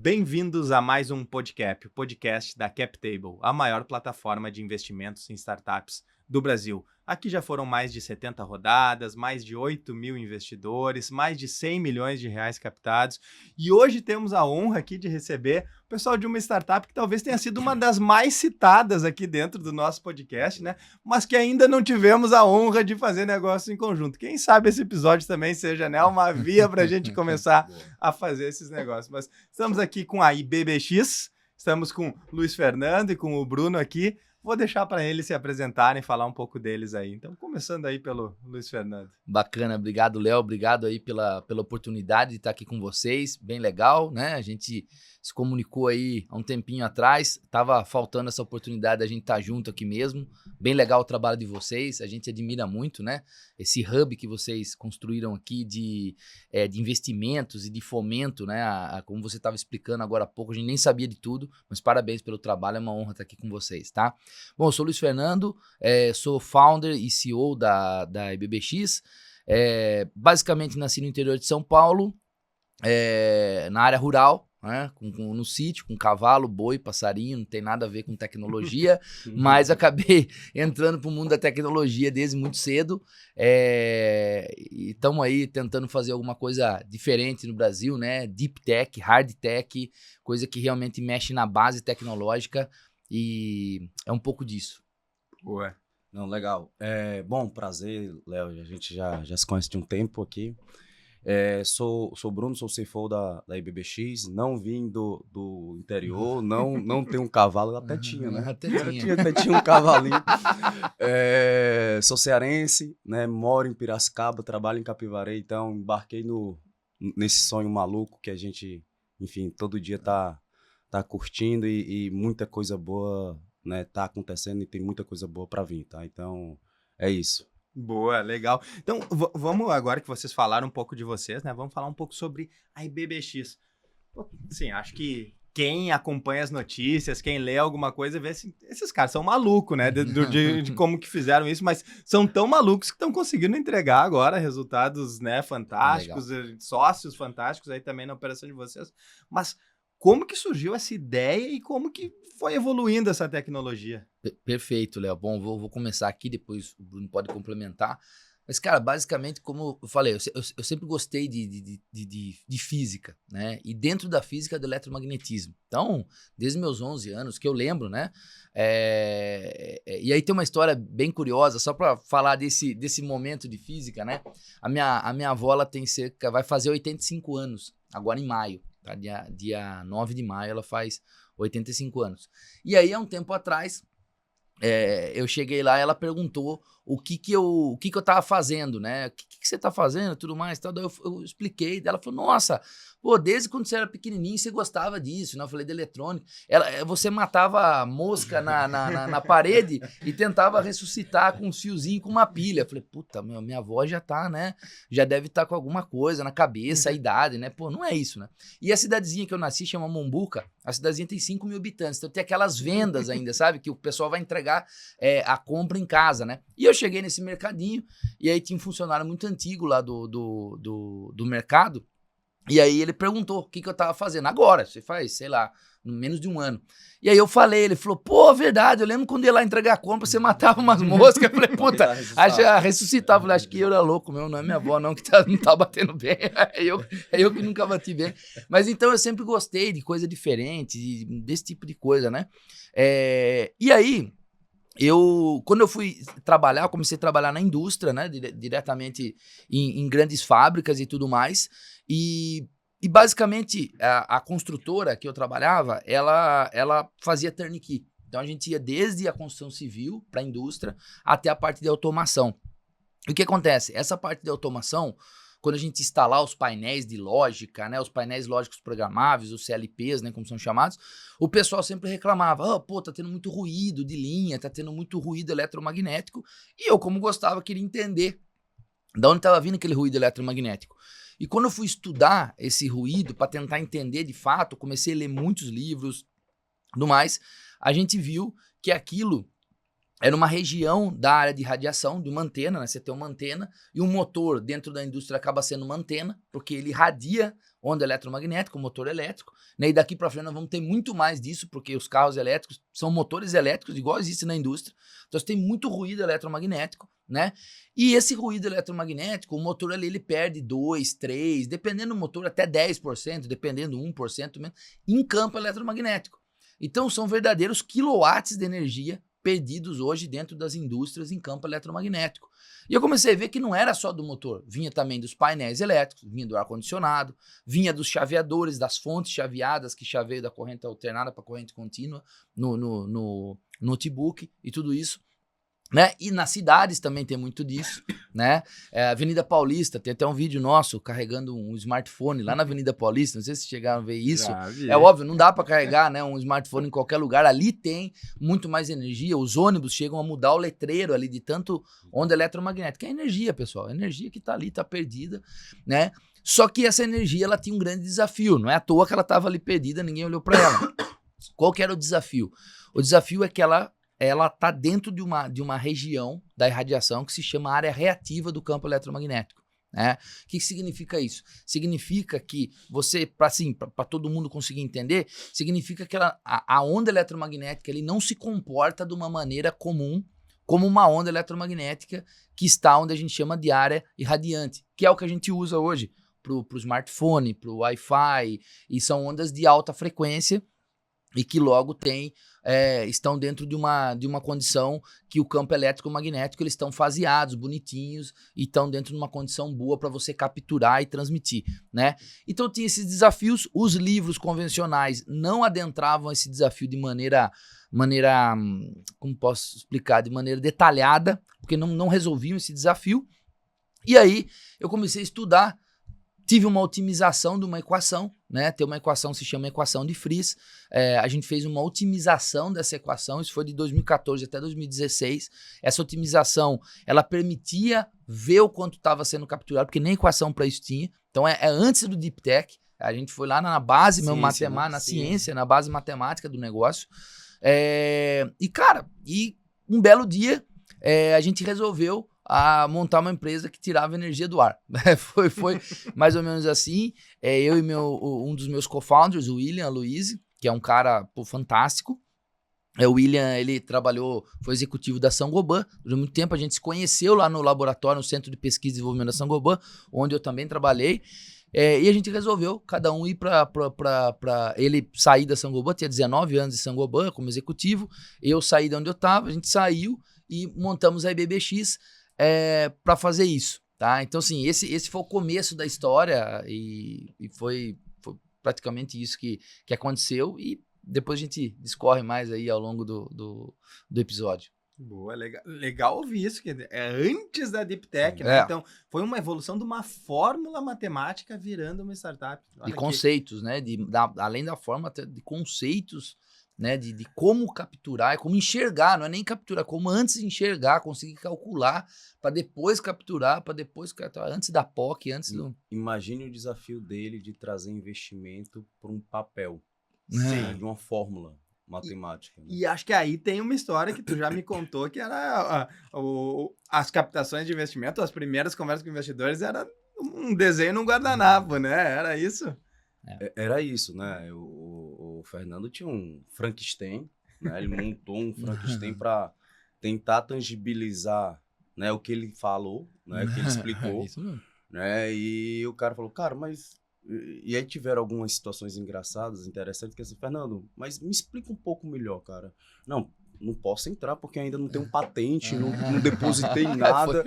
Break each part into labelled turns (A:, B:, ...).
A: Bem-vindos a mais um Podcap, o podcast da CapTable, a maior plataforma de investimentos em startups do Brasil. Aqui já foram mais de 70 rodadas, mais de 8 mil investidores, mais de 100 milhões de reais captados. E hoje temos a honra aqui de receber o pessoal de uma startup que talvez tenha sido uma das mais citadas aqui dentro do nosso podcast, né? Mas que ainda não tivemos a honra de fazer negócio em conjunto. Quem sabe esse episódio também seja, né, uma via para a gente começar a fazer esses negócios. Mas estamos aqui com a IBBX, estamos com o Luiz Fernando e com o Bruno aqui. Vou deixar para eles se apresentarem e falar um pouco deles aí. Então, começando aí pelo Luiz Fernando.
B: Bacana, obrigado, Léo. Obrigado aí pela oportunidade de estar aqui com vocês. Bem legal, né? A gente se comunicou aí há um tempinho atrás. Tava faltando essa oportunidade da gente estar junto aqui mesmo. Bem legal o trabalho de vocês. A gente admira muito, né? Esse hub que vocês construíram aqui de investimentos e de fomento, né? Como você estava explicando agora há pouco, a gente nem sabia de tudo, mas parabéns pelo trabalho. É uma honra estar aqui com vocês, tá? Bom, eu sou o Luiz Fernando, sou founder e CEO da IBBX. Basicamente nasci no interior de São Paulo, na área rural, né, no sítio, com cavalo, boi, passarinho, não tem nada a ver com tecnologia, mas acabei entrando para o mundo da tecnologia desde muito cedo, e estamos aí tentando fazer alguma coisa diferente no Brasil, né? Deep Tech, Hard Tech, coisa que realmente mexe na base tecnológica, e é um pouco disso.
C: Ué. Não, legal. Bom, prazer, Léo. A gente já se conhece de um tempo aqui. Sou o Bruno, sou o CFO da IBBX. Não vim do interior, não tenho um cavalo. Até tinha, né?
B: Até
C: tinha um cavalinho. Sou cearense, né? Moro em Piracicaba, trabalho em Capivari. Então, embarquei nesse sonho maluco que a gente, enfim, todo dia tá curtindo e muita coisa boa, né, tá acontecendo e tem muita coisa boa para vir, tá? Então, é isso.
A: Boa, legal. Então, vamos agora que vocês falaram um pouco de vocês, né? Vamos falar um pouco sobre a IBBX. Sim, acho que quem acompanha as notícias, quem lê alguma coisa, vê assim, esses caras são malucos, né? De como que fizeram isso, mas são tão malucos que estão conseguindo entregar agora resultados, né, fantásticos, sócios fantásticos aí também na operação de vocês. Mas como que surgiu essa ideia e como que foi evoluindo essa tecnologia?
B: Perfeito, Léo. Bom, vou começar aqui, depois o Bruno pode complementar. Mas, cara, basicamente, como eu falei, eu sempre gostei de física, né? E dentro da física, do eletromagnetismo. Então, desde meus 11 anos, que eu lembro, né? E aí tem uma história bem curiosa, só para falar desse momento de física, né? A minha avó, ela vai fazer 85 anos, agora em maio. Tá? Dia 9 de maio ela faz 85 anos. E aí, há um tempo atrás, eu cheguei lá e ela perguntou o que eu tava fazendo, né? O que você tá fazendo e tudo mais. Tal. Daí eu expliquei. Daí ela falou, nossa, pô, desde quando você era pequenininho você gostava disso, né? Eu falei de eletrônica. Você matava mosca na parede e tentava ressuscitar com um fiozinho com uma pilha. Eu falei, puta, minha avó já tá, né? Já deve estar com alguma coisa na cabeça, a idade, né? Pô, não é isso, né? E a cidadezinha que eu nasci chama Mombuca. A cidadezinha tem 5 mil habitantes. Então tem aquelas vendas ainda, sabe? Que o pessoal vai entregar a compra em casa, né? E eu cheguei nesse mercadinho e aí tinha um funcionário muito antigo lá do mercado. E aí ele perguntou o que eu tava fazendo. Agora, você faz, sei lá, menos de um ano. E aí eu falei, ele falou, pô, verdade, eu lembro quando ia lá entregar a compra, você matava umas moscas. Eu falei, puta, ressuscitava. Eu falei, acho que eu era louco mesmo, não é minha avó não, que não tá batendo bem. É eu que nunca bati bem. Mas então eu sempre gostei de coisa diferente, desse tipo de coisa, né? E aí, quando eu fui trabalhar, eu comecei a trabalhar na indústria, né, diretamente em grandes fábricas e tudo mais, e basicamente a construtora que eu trabalhava, ela fazia turnkey. Então a gente ia desde a construção civil para a indústria até a parte de automação. E o que acontece? Essa parte de automação, quando a gente instalar os painéis de lógica, né, os painéis lógicos programáveis, os CLPs, né, como são chamados, o pessoal sempre reclamava, pô, tá tendo muito ruído de linha, tá tendo muito ruído eletromagnético, e eu, como gostava, queria entender de onde estava vindo aquele ruído eletromagnético. E quando eu fui estudar esse ruído, para tentar entender de fato, comecei a ler muitos livros, tudo mais, a gente viu que aquilo era uma região da área de radiação, de uma antena, né? Você tem uma antena e um motor dentro da indústria acaba sendo uma antena, porque ele radia onda eletromagnética, o motor elétrico, né? E daqui para frente nós vamos ter muito mais disso, porque os carros elétricos são motores elétricos, igual existe na indústria. Então você tem muito ruído eletromagnético, né? E esse ruído eletromagnético, o motor ali, ele perde 2, 3, dependendo do motor, até 10%, dependendo 1% menos, em campo eletromagnético. Então são verdadeiros quilowatts de energia perdidos hoje dentro das indústrias em campo eletromagnético. E eu comecei a ver que não era só do motor, vinha também dos painéis elétricos, vinha do ar-condicionado, vinha dos chaveadores, das fontes chaveadas que chaveiam da corrente alternada para corrente contínua no notebook e tudo isso. Né? E nas cidades também tem muito disso, né? Avenida Paulista, tem até um vídeo nosso carregando um smartphone lá na Avenida Paulista, não sei se chegaram a ver isso. É óbvio, não dá para carregar, né, um smartphone em qualquer lugar, ali tem muito mais energia, os ônibus chegam a mudar o letreiro ali de tanto onda eletromagnética. É energia, pessoal, é energia que tá ali, tá perdida, né? Só que essa energia, ela tinha um grande desafio, não é à toa que ela tava ali perdida, ninguém olhou para ela. Qual que era o desafio? O desafio é que ela está dentro de uma região da irradiação que se chama área reativa do campo eletromagnético. Né? O que significa isso? Significa que você, para todo mundo conseguir entender, significa que a onda eletromagnética ele não se comporta de uma maneira comum, como uma onda eletromagnética que está onde a gente chama de área irradiante, que é o que a gente usa hoje para o smartphone, para o Wi-Fi, e são ondas de alta frequência e que logo estão dentro de uma condição que o campo elétrico magnético eles estão faseados, bonitinhos, e estão dentro de uma condição boa para você capturar e transmitir, né? Então tinha esses desafios, os livros convencionais não adentravam esse desafio de maneira, como posso explicar, de maneira detalhada, porque não resolviam esse desafio. E aí eu comecei a estudar, tive uma otimização de uma equação, né? Tem uma equação que se chama equação de Friis. A gente fez uma otimização dessa equação, isso foi de 2014 até 2016. Essa otimização, ela permitia ver o quanto estava sendo capturado, porque nem equação para isso tinha. Então é antes do Deep Tech, a gente foi lá na base mesmo, matemática, na ciência, na base matemática do negócio. E um belo dia a gente resolveu a montar uma empresa que tirava energia do ar. Foi mais ou menos assim. Eu e um dos meus co-founders, o William Aloisi, que é um cara fantástico. O William, ele foi executivo da Saint-Gobain. Durante muito tempo a gente se conheceu lá no laboratório, no Centro de Pesquisa e Desenvolvimento da Saint-Gobain, onde eu também trabalhei. E a gente resolveu, cada um ir para ele sair da Saint-Gobain, tinha 19 anos de Saint-Gobain como executivo. Eu saí de onde eu estava, a gente saiu e montamos a IBBX para fazer isso, tá? Então, assim, esse foi o começo da história e foi praticamente isso que aconteceu, e depois a gente discorre mais aí ao longo do episódio.
A: Boa, legal ouvir isso, que é antes da Deep Tech, né? Então, foi uma evolução de uma fórmula matemática virando uma startup.
B: De conceitos, né? Além da fórmula, de conceitos, né, de como capturar, como enxergar, não é nem capturar, como antes enxergar, conseguir calcular, para depois capturar, antes da POC, antes do...
C: Imagine o desafio dele de trazer investimento para um papel, de uma fórmula matemática. Né?
A: E acho que aí tem uma história que tu já me contou, que era as captações de investimento, as primeiras conversas com investidores, era um desenho num guardanapo, né? Era isso?
C: Era isso, né? O Fernando tinha um Frankenstein, né? Ele montou um Frankenstein para tentar tangibilizar, né, o que ele falou, né, o que ele explicou. Isso mesmo. Né? E o cara falou, cara, mas... E aí tiveram algumas situações engraçadas, interessantes, que assim, Fernando, mas me explica um pouco melhor, cara. Não posso entrar porque ainda não tenho patente, não depositei nada.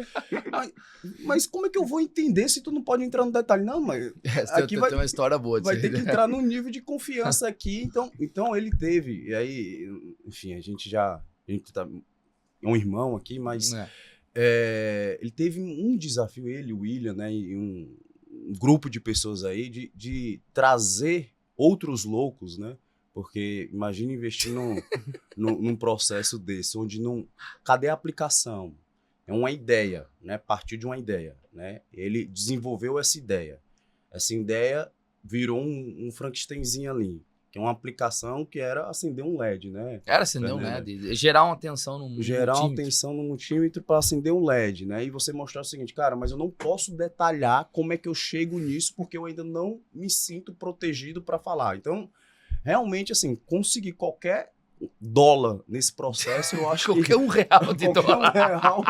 C: Mas como é que eu vou entender se tu não pode entrar no detalhe? Não, mas aqui
B: tem uma história boa.
C: Vai ter que entrar num nível de confiança aqui. Então ele teve. E aí, enfim, a gente tá um irmão aqui, mas ele teve um desafio, ele, o William, né, e um grupo de pessoas aí de trazer outros loucos, né? Porque imagina investir num processo desse, onde cadê a aplicação? É uma ideia, né? Partiu de uma ideia, né? Ele desenvolveu essa ideia. Essa ideia virou um Frankensteinzinho ali. que é uma aplicação que era acender um LED, né?
B: Era acender um LED, gerar uma tensão no
C: Gerar uma
B: multímetro.
C: tensão no multímetro para acender um LED, né? E você mostrar o seguinte, cara, mas eu não posso detalhar como é que eu chego nisso porque eu ainda não me sinto protegido para falar. Então, realmente, assim, conseguir qualquer dólar nesse processo, eu acho
B: Qualquer um real de dólar.
C: real,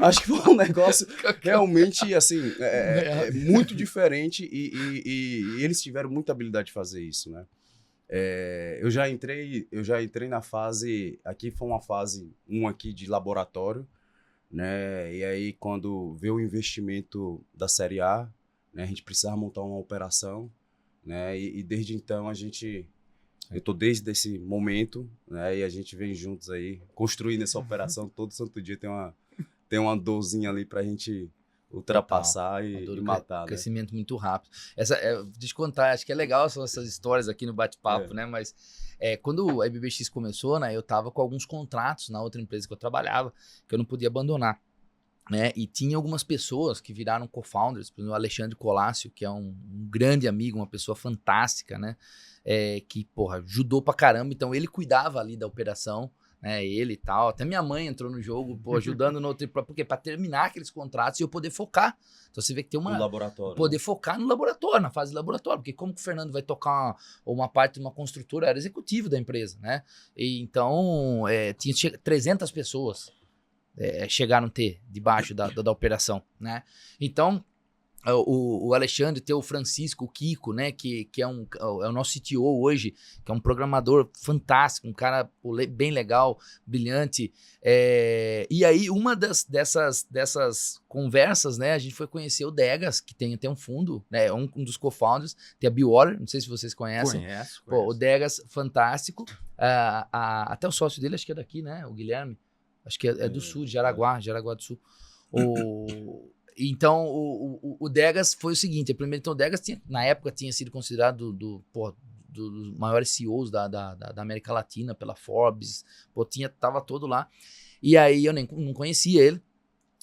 C: acho que foi um negócio realmente, assim, muito diferente e eles tiveram muita habilidade de fazer isso, né? Eu já entrei na fase, aqui foi uma fase 1 aqui de laboratório, né? E aí quando veio o investimento da Série A, né, a gente precisava montar uma operação, né? E desde então eu tô desde esse momento, né? E a gente vem juntos aí construindo essa operação todo santo dia tem uma dorzinha ali pra gente ultrapassar e matar, né?
B: Crescimento muito rápido. Deixa eu contar, acho que é legal essas histórias aqui no bate-papo, né? Mas quando a BBX começou, né? Eu tava com alguns contratos na outra empresa que eu trabalhava, que eu não podia abandonar, né? E tinha algumas pessoas que viraram co-founders, por exemplo, o Alexandre Colácio, que é um grande amigo, uma pessoa fantástica, né? Que, porra, ajudou pra caramba. Então, ele cuidava ali da operação, né, ele e tal, até minha mãe entrou no jogo, pô, ajudando no outro, porque para terminar aqueles contratos e eu poder focar. Então você vê que tem
C: No laboratório,
B: poder focar no laboratório, na fase de laboratório, porque como que o Fernando vai tocar uma parte de uma construtora, era executivo da empresa, né? E então tinha 300 pessoas chegaram a ter debaixo da operação, né? Então o Alexandre, tem o Francisco, o Kiko, né, que é o nosso CTO hoje, que é um programador fantástico, um cara bem legal, brilhante. E aí, uma dessas conversas, né, a gente foi conhecer o Degas, que tem até um fundo, né, um dos co-founders, tem a Bewater, não sei se vocês conhecem.
A: Conheço.
B: Pô, o Degas, fantástico. Até o sócio dele, acho que é daqui, né, o Guilherme. Acho que é do sul, de Jaraguá do Sul. Então, o Degas foi o seguinte, primeiro, então o Degas na época tinha sido considerado dos maiores CEOs da América Latina pela Forbes, tava todo lá, e aí eu não conhecia ele.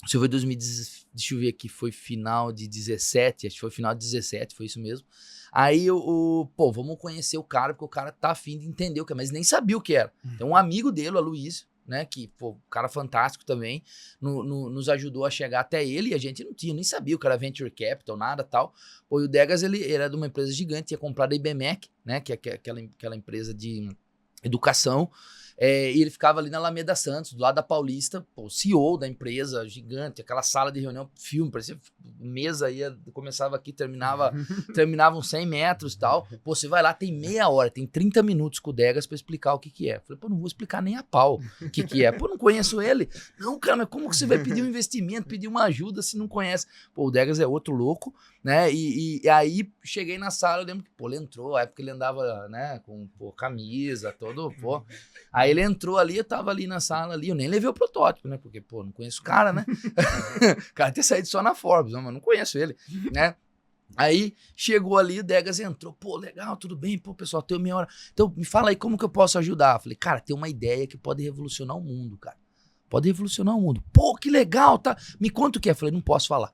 B: Isso foi 2017, deixa eu ver aqui, foi final de 17, acho que foi final de 17, foi isso mesmo. Aí vamos conhecer o cara, porque o cara tá afim de entender o que é, mas nem sabia o que era. Então um amigo dele, o Aloysio, né, que, cara fantástico também, nos ajudou a chegar até ele, e a gente nem sabia o que era Venture Capital, nada tal. E o Degas, ele era de uma empresa gigante, tinha comprado a IBMEC, né, que é aquela empresa de educação, e ele ficava ali na Alameda Santos, do lado da Paulista, CEO da empresa, gigante, aquela sala de reunião, filme, parecia mesa, começava aqui, terminava uns 100 metros e tal. Você vai lá, tem meia hora, tem 30 minutos com o Degas pra explicar o que é. Falei, não vou explicar nem a pau o que é. Não conheço ele. Não, cara, mas como que você vai pedir um investimento, pedir uma ajuda se não conhece? O Degas é outro louco, né? E aí, cheguei na sala, eu lembro que, ele entrou, a época ele andava, né, com, camisa, todo, Aí ele entrou ali, eu tava ali na sala ali, eu nem levei o protótipo, né? Porque, não conheço o cara, né? O cara ter saído só na Forbes, mas não conheço ele, né? Aí chegou ali, o Degas entrou, legal, tudo bem, pessoal, tem meia hora. Então, me fala aí como que eu posso ajudar. Eu falei, cara, tem uma ideia que pode revolucionar o mundo, cara. Pode revolucionar o mundo. Que legal, tá? Me conta o que é. Eu falei, não posso falar.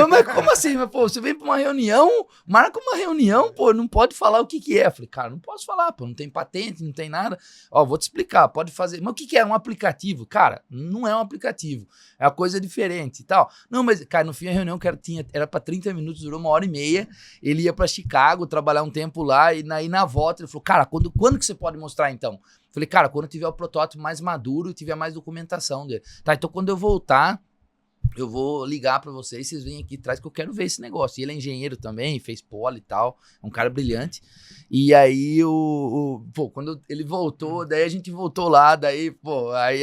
B: Mas como assim? Mas, você vem pra uma reunião, marca uma reunião, não pode falar o que é. Eu falei, cara, não posso falar, não tem patente, não tem nada. Vou te explicar, pode fazer. Mas o que é um aplicativo? Cara, não é um aplicativo, é uma coisa diferente e tal. Não, mas, cara, no fim a reunião era pra 30 minutos, durou 1h30, ele ia pra Chicago, trabalhar um tempo lá, e na volta ele falou, cara, quando que você pode mostrar então? Eu falei, cara, quando tiver o protótipo mais maduro e tiver mais documentação dele. Tá, então quando eu voltar, eu vou ligar pra vocês vêm aqui atrás que eu quero ver esse negócio. E ele é engenheiro também, fez poli e tal, é um cara brilhante. E aí, quando ele voltou, daí a gente voltou lá, daí,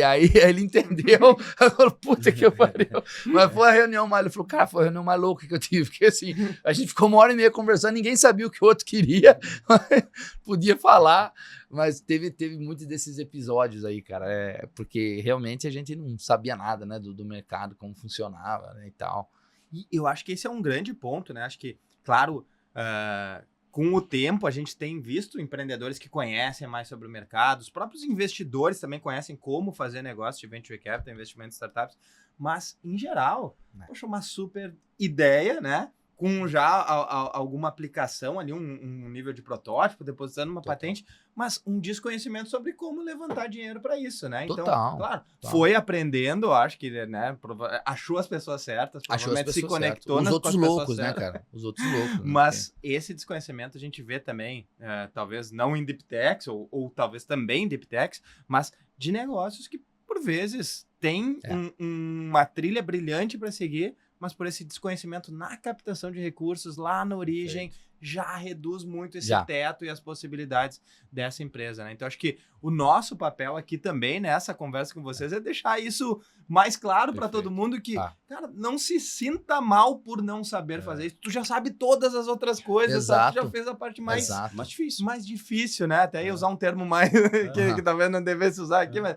B: aí ele entendeu, falou, puta que pariu. Mas foi a reunião ele falou, cara, foi a reunião mais louca que eu tive, porque assim, a gente ficou 1h30 conversando, ninguém sabia o que o outro queria, podia falar, mas teve muitos desses episódios aí, cara, porque realmente a gente não sabia nada, né, do mercado, como funcionava, né, e tal.
A: E eu acho que esse é um grande ponto, né, acho que, claro, com o tempo, a gente tem visto empreendedores que conhecem mais sobre o mercado, os próprios investidores também conhecem como fazer negócio de venture capital, investimento em startups, mas, em geral, poxa, uma super ideia, né? com já alguma aplicação ali, um nível de protótipo, depositando uma patente, mas um desconhecimento sobre como levantar dinheiro para isso, né? Então, claro, foi aprendendo, acho que, né, achou as pessoas certas, provavelmente se conectou
B: nas
A: outras
B: pessoas loucos, né, cara? Os outros loucos.
A: Mas esse desconhecimento a gente vê também, talvez não em Deep Techs, ou talvez também em Deep Techs, mas de negócios que, por vezes, tem uma trilha brilhante para seguir, mas por esse desconhecimento na captação de recursos, lá na origem, já reduz muito esse teto e as possibilidades dessa empresa, né? Então, acho que o nosso papel aqui também, nessa conversa com vocês, é deixar isso mais claro para todo mundo que, cara, não se sinta mal por não saber fazer isso. Tu já sabe todas as outras coisas, sabe? Tu já fez a parte mais difícil. Mais difícil, né? Até ia usar um termo mais que talvez não devesse usar aqui, mas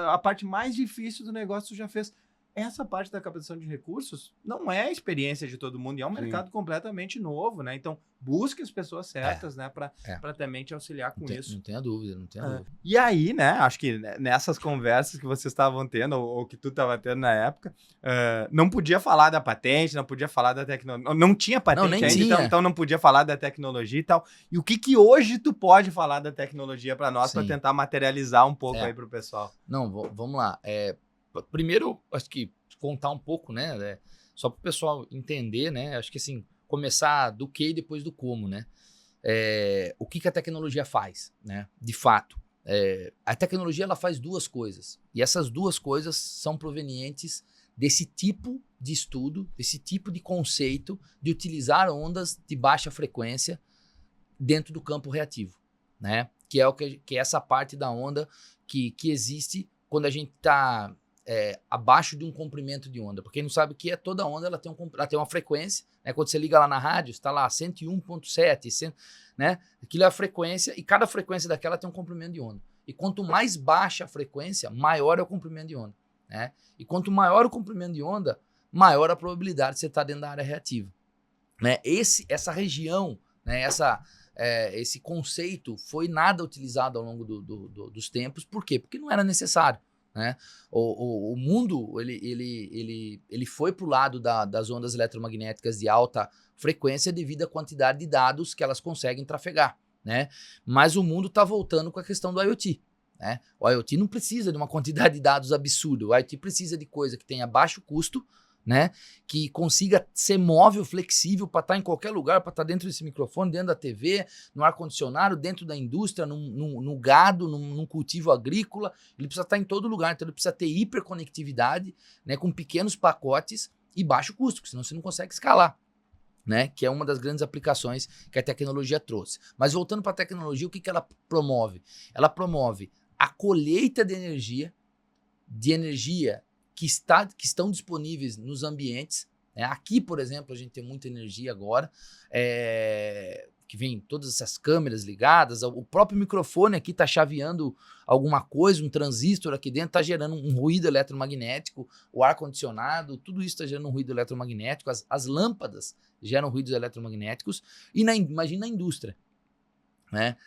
A: a parte mais difícil do negócio tu já fez. Essa parte da captação de recursos não é a experiência de todo mundo, e é um mercado completamente novo, né? Então, busque as pessoas certas, né? Para também te auxiliar com isso.
B: Não tenha dúvida, não tenha dúvida.
A: E aí, né? Acho que nessas conversas que vocês estavam tendo, ou que tu estava tendo na época, não podia falar da patente, não podia falar da tecnologia. Não tinha patente ainda, então não podia falar da tecnologia e tal. E o que hoje tu pode falar da tecnologia para nós, para tentar materializar um pouco aí para o pessoal?
B: Não, vamos lá. Primeiro, acho que contar um pouco, né? Só para o pessoal entender, né? Acho que assim, começar do que e depois do como, né? O que a tecnologia faz, né? De fato. A tecnologia ela faz duas coisas. E essas duas coisas são provenientes desse tipo de estudo, desse tipo de conceito de utilizar ondas de baixa frequência dentro do campo reativo, né? Que é essa parte da onda que existe quando a gente está abaixo de um comprimento de onda. Porque quem não sabe o que é, toda onda ela tem uma frequência, né? Quando você liga lá na rádio, está lá 101.7, né? Aquilo é a frequência, e cada frequência daquela tem um comprimento de onda. E quanto mais baixa a frequência, maior é o comprimento de onda, né? E quanto maior o comprimento de onda, maior a probabilidade de você estar dentro da área reativa, né? Essa região, né? Esse conceito foi nada utilizado ao longo dos tempos. Por quê? Porque não era necessário. Né? O mundo ele foi para o lado das ondas eletromagnéticas de alta frequência devido à quantidade de dados que elas conseguem trafegar, né? Mas o mundo está voltando com a questão do IoT, né? O IoT não precisa de uma quantidade de dados absurda, o IoT precisa de coisa que tenha baixo custo, né? Que consiga ser móvel, flexível para estar em qualquer lugar, para estar dentro desse microfone, dentro da TV, no ar-condicionado, dentro da indústria, no gado, num cultivo agrícola. Ele precisa estar em todo lugar, então ele precisa ter hiperconectividade, né? Com pequenos pacotes e baixo custo, porque senão você não consegue escalar, né? Que é uma das grandes aplicações que a tecnologia trouxe. Mas voltando para a tecnologia, o que ela promove? Ela promove a colheita de energia que estão disponíveis nos ambientes. Aqui, por exemplo, a gente tem muita energia agora, que vem todas essas câmeras ligadas, o próprio microfone aqui está chaveando alguma coisa, um transistor aqui dentro está gerando um ruído eletromagnético, o ar-condicionado, tudo isso está gerando um ruído eletromagnético, as lâmpadas geram ruídos eletromagnéticos, e imagina na indústria. Né?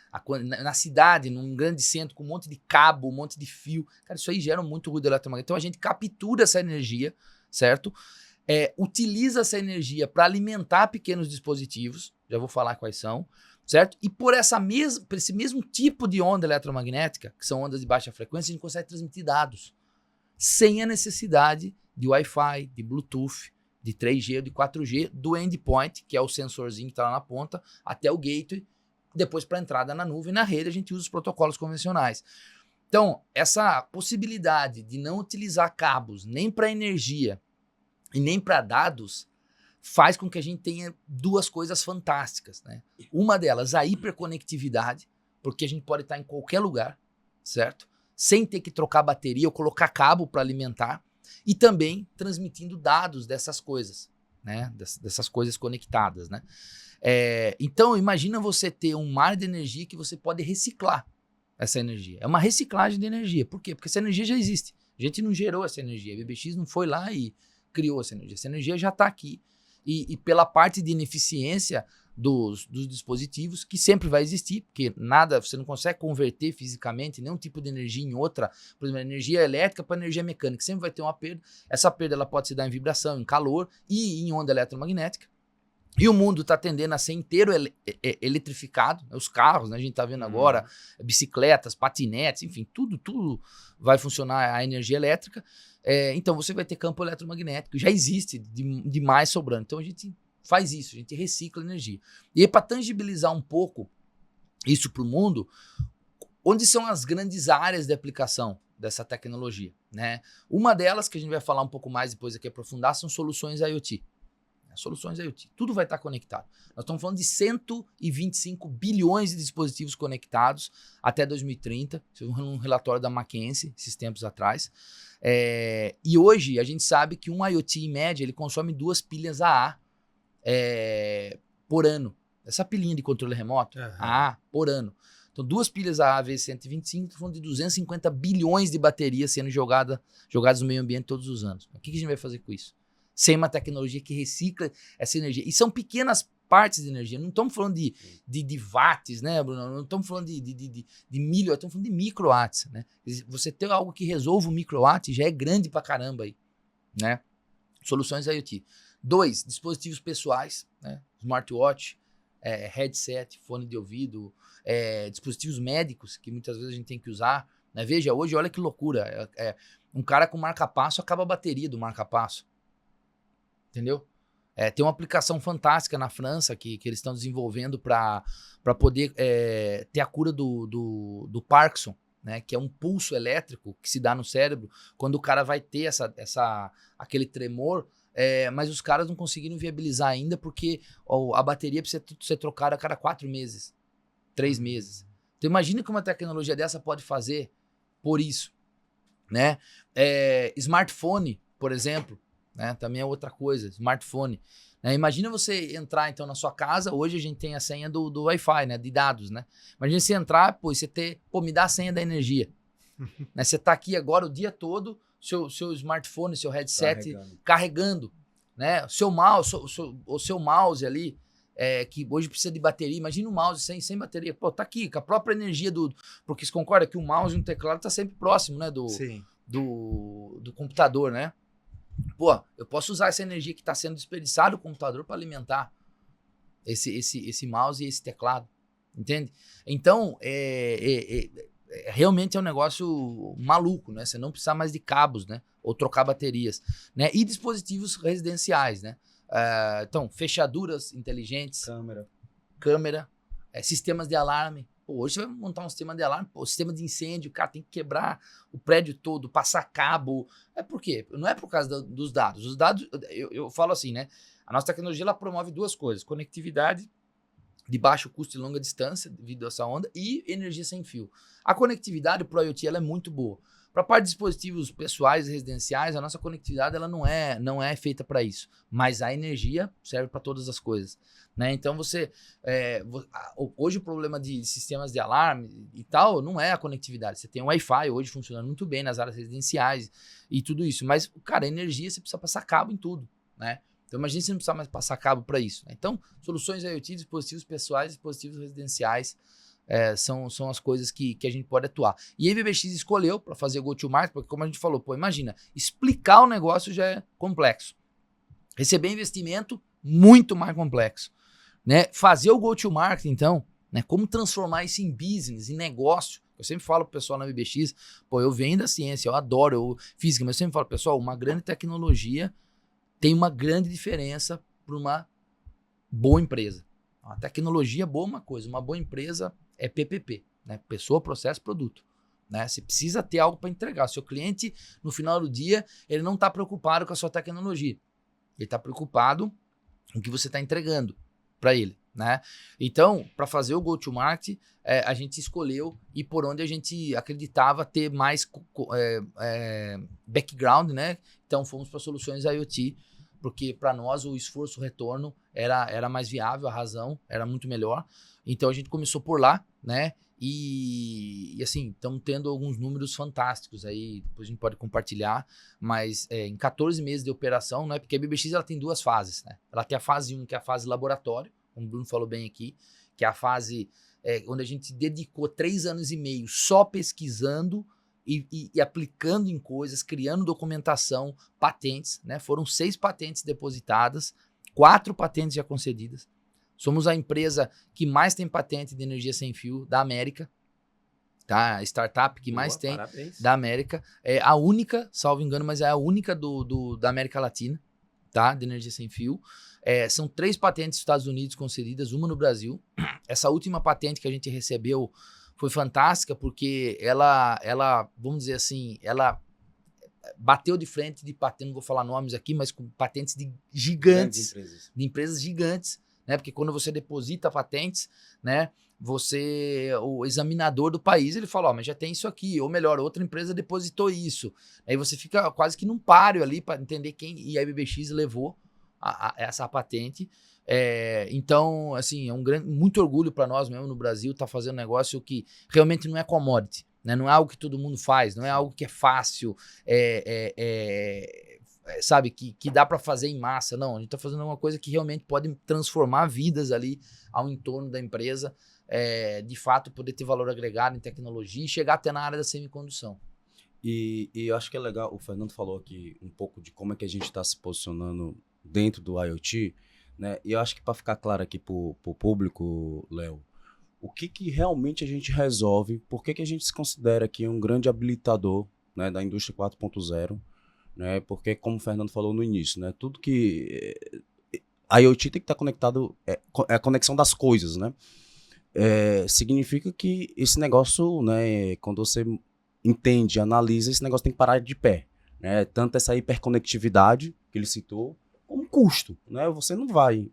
B: Na cidade, num grande centro com um monte de cabo, um monte de fio, cara, isso aí gera muito ruído eletromagnético. Então a gente captura essa energia, certo? Utiliza essa energia para alimentar pequenos dispositivos, já vou falar quais são, certo? E por esse mesmo tipo de onda eletromagnética, que são ondas de baixa frequência, a gente consegue transmitir dados sem a necessidade de Wi-Fi, de Bluetooth, de 3G ou de 4G, do endpoint, que é o sensorzinho que está lá na ponta, até o gateway. Depois, para entrada na nuvem, na rede, a gente usa os protocolos convencionais. Então, essa possibilidade de não utilizar cabos nem para energia e nem para dados faz com que a gente tenha duas coisas fantásticas, né? Uma delas, a hiperconectividade, porque a gente pode estar em qualquer lugar, certo? Sem ter que trocar bateria ou colocar cabo para alimentar, e também transmitindo dados dessas coisas, né? Dessas coisas conectadas, né? Então, imagina você ter um mar de energia que você pode reciclar essa energia. É uma reciclagem de energia. Por quê? Porque essa energia já existe. A gente não gerou essa energia. A BBX não foi lá e criou essa energia. Essa energia já está aqui. E pela parte de ineficiência, dos dispositivos, que sempre vai existir, porque nada, você não consegue converter fisicamente nenhum tipo de energia em outra, por exemplo, energia elétrica para energia mecânica, sempre vai ter uma perda. Essa perda ela pode se dar em vibração, em calor e em onda eletromagnética. E o mundo está tendendo a ser inteiro eletrificado, né? Os carros, né? A gente está vendo agora, bicicletas, patinetes, enfim, tudo vai funcionar a energia elétrica. Então você vai ter campo eletromagnético, já existe demais sobrando. Então a gente faz isso, a gente recicla energia. E aí, para tangibilizar um pouco isso para o mundo, onde são as grandes áreas de aplicação dessa tecnologia, né? Uma delas, que a gente vai falar um pouco mais depois aqui, aprofundar, são soluções IoT. Soluções IoT. Tudo vai estar conectado. Nós estamos falando de 125 bilhões de dispositivos conectados até 2030. Isso é um relatório da McKinsey, esses tempos atrás. E hoje a gente sabe que um IoT, em média, ele consome 2 pilhas AA por ano. Essa pilhinha de controle remoto, AA por ano. Então, 2 pilhas AA vezes 125, estamos falando de 250 bilhões de baterias sendo jogadas no meio ambiente todos os anos. O que a gente vai fazer com isso? Sem uma tecnologia que recicla essa energia. E são pequenas partes de energia. Não estamos falando de watts, né, Bruno? Não estamos falando de milho, estamos falando de microwatts, né? Você ter algo que resolva o microwatt já é grande pra caramba aí, né? Soluções IoT. 2, dispositivos pessoais, né? Smartwatch, headset, fone de ouvido, dispositivos médicos que muitas vezes a gente tem que usar, né? Veja, hoje, olha que loucura. Um cara com marca-passo acaba a bateria do marca-passo. Entendeu? Tem uma aplicação fantástica na França que eles estão desenvolvendo para poder ter a cura do Parkinson, né? Que é um pulso elétrico que se dá no cérebro quando o cara vai ter aquele tremor, mas os caras não conseguiram viabilizar ainda porque a bateria precisa ser trocada a cada 4 meses, 3 meses. Então imagina que uma tecnologia dessa pode fazer por isso, né? Smartphone, por exemplo, né? Também é outra coisa, smartphone. Né? Imagina você entrar então na sua casa, hoje a gente tem a senha do Wi-Fi, né? De dados, né? Imagina você entrar, você me dá a senha da energia. Né? Você tá aqui agora o dia todo, seu smartphone, seu headset carregando, né? O seu mouse ali, que hoje precisa de bateria. Imagina um mouse sem bateria. Pô, tá aqui, com a própria energia porque você concorda que o mouse e o teclado tá sempre próximo, né? Do computador, né? Pô, eu posso usar essa energia que está sendo desperdiçada do computador para alimentar esse mouse e esse teclado, entende? Então, realmente é um negócio maluco, né? Você não precisa mais de cabos, né? Ou trocar baterias, né? E dispositivos residenciais, né? Então, fechaduras inteligentes, câmera, sistemas de alarme. Pô, hoje você vai montar um sistema de alarme, sistema de incêndio, cara, tem que quebrar o prédio todo, passar cabo. Por quê? Não é por causa dos dados. Os dados, eu falo assim, né? A nossa tecnologia, ela promove 2 coisas: conectividade de baixo custo e longa distância, devido a essa onda, e energia sem fio. A conectividade pro IoT, ela é muito boa. Para a parte de dispositivos pessoais e residenciais, a nossa conectividade ela não é feita para isso. Mas a energia serve para todas as coisas. Né? Então, hoje o problema de sistemas de alarme e tal não é a conectividade. Você tem o Wi-Fi hoje funcionando muito bem nas áreas residenciais e tudo isso. Mas, cara, a energia você precisa passar cabo em tudo. Né? Então, imagina se não precisa mais passar cabo para isso. Né? Então, soluções IoT, dispositivos pessoais, dispositivos residenciais, são as coisas que a gente pode atuar. E a IBBX escolheu para fazer o go-to-market, porque como a gente falou, imagina, explicar o negócio já é complexo. Receber investimento, muito mais complexo. Né? Fazer o go-to-market, então, né? Como transformar isso em business, em negócio. Eu sempre falo pro pessoal na IBBX, eu venho da ciência, eu adoro física, mas eu sempre falo, pessoal, uma grande tecnologia tem uma grande diferença para uma boa empresa. Uma tecnologia boa é uma coisa, uma boa empresa é PPP, né? Pessoa, processo, produto. Né? Você precisa ter algo para entregar. O seu cliente, no final do dia, ele não está preocupado com a sua tecnologia. Ele está preocupado com o que você está entregando para ele. Né? Então, para fazer o go-to-market, a gente escolheu ir por onde a gente acreditava ter mais background. Né? Então, fomos para soluções IoT, porque para nós o esforço-retorno era mais viável, a razão era muito melhor. Então a gente começou por lá, né? E assim, estamos tendo alguns números fantásticos aí, depois a gente pode compartilhar, mas em 14 meses de operação, né? Porque a IBBX ela tem 2 fases, né? Ela tem a fase 1, que é a fase laboratório, como o Bruno falou bem aqui, que é a fase onde a gente dedicou 3 anos e meio só pesquisando e aplicando em coisas, criando documentação, patentes, né? Foram 6 patentes depositadas, 4 patentes já concedidas. Somos a empresa que mais tem patente de energia sem fio da América, tá? A startup que mais tem da América. É a única, salvo engano, mas é a única da América Latina, tá? De energia sem fio. São 3 patentes dos Estados Unidos concedidas, uma no Brasil. Essa última patente que a gente recebeu foi fantástica porque ela, vamos dizer assim, ela bateu de frente de patente, não vou falar nomes aqui, mas com patentes de gigantes, de empresas gigantes, né? Porque quando você deposita patentes, né? O examinador do país, ele fala, mas já tem isso aqui, ou melhor, outra empresa depositou isso. Aí você fica quase que num páreo ali para entender quem, e a IBBX levou essa patente. Então, assim, é muito orgulho para nós mesmo no Brasil estar fazendo um negócio que realmente não é commodity, né? Não é algo que todo mundo faz, não é algo que é fácil, sabe, que dá para fazer em massa. Não, a gente está fazendo uma coisa que realmente pode transformar vidas ali ao entorno da empresa, de fato poder ter valor agregado em tecnologia e chegar até na área da semicondução.
C: E eu acho que é legal, o Fernando falou aqui um pouco de como é que a gente está se posicionando dentro do IoT, né? E eu acho que para ficar claro aqui para o público, Léo, o que realmente a gente resolve, por que a gente se considera aqui um grande habilitador, né, da indústria 4.0, né? Porque, como o Fernando falou no início, né, tudo que IoT tem que estar conectado, é a conexão das coisas, né? Significa que esse negócio, né, quando você entende, analisa, esse negócio tem que parar de pé, né? Tanto essa hiperconectividade que ele citou, como custo, né? Você não vai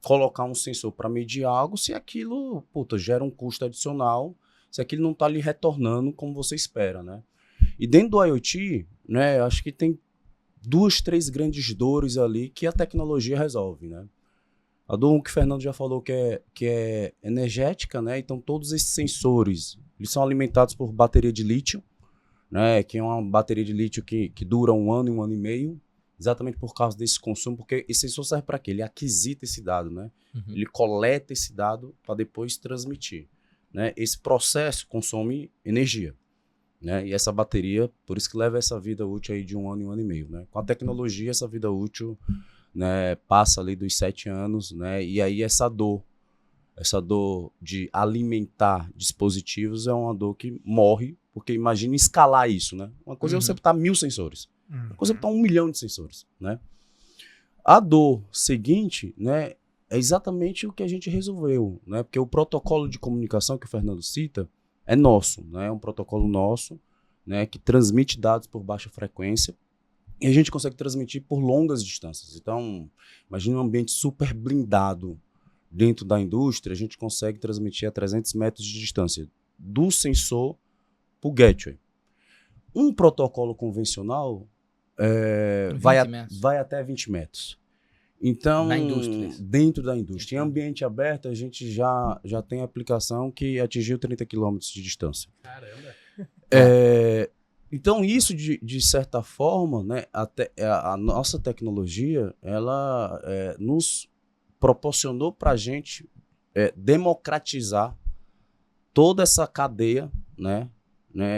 C: colocar um sensor para medir algo se aquilo, gera um custo adicional, se aquilo não está lhe retornando como você espera, né? E dentro do IoT, né, eu acho que tem 2, 3 grandes dores ali que a tecnologia resolve, né? A dor que o Fernando já falou que é energética, né? Então todos esses sensores, eles são alimentados por bateria de lítio, né? Que é uma bateria de lítio que dura 1 ano e 1 ano e meio, exatamente por causa desse consumo, porque esse sensor serve para quê? Ele aquisita esse dado, né? Uhum. Ele coleta esse dado para depois transmitir, né? Esse processo consome energia, né? E essa bateria, por isso que leva essa vida útil aí de 1 ano e 1 ano e meio, né? Com a tecnologia, essa vida útil, né, passa ali dos 7 anos, né? E aí essa dor de alimentar dispositivos é uma dor que morre, porque imagina escalar isso, né? Uma coisa é você botar 1000 sensores, uma coisa é botar 1 milhão de sensores, né? A dor seguinte, né, é exatamente o que a gente resolveu, né? Porque o protocolo de comunicação que o Fernando cita é nosso, né? É um protocolo nosso, né, que transmite dados por baixa frequência e a gente consegue transmitir por longas distâncias. Então, imagina um ambiente super blindado dentro da indústria, a gente consegue transmitir a 300 metros de distância do sensor para o gateway. Um protocolo convencional vai até 20 metros. Então, dentro da indústria. Em ambiente aberto, a gente já tem aplicação que atingiu 30 km de distância.
A: Caramba!
C: Então, isso, de certa forma, né, até a nossa tecnologia, ela nos proporcionou para a gente democratizar toda essa cadeia, né,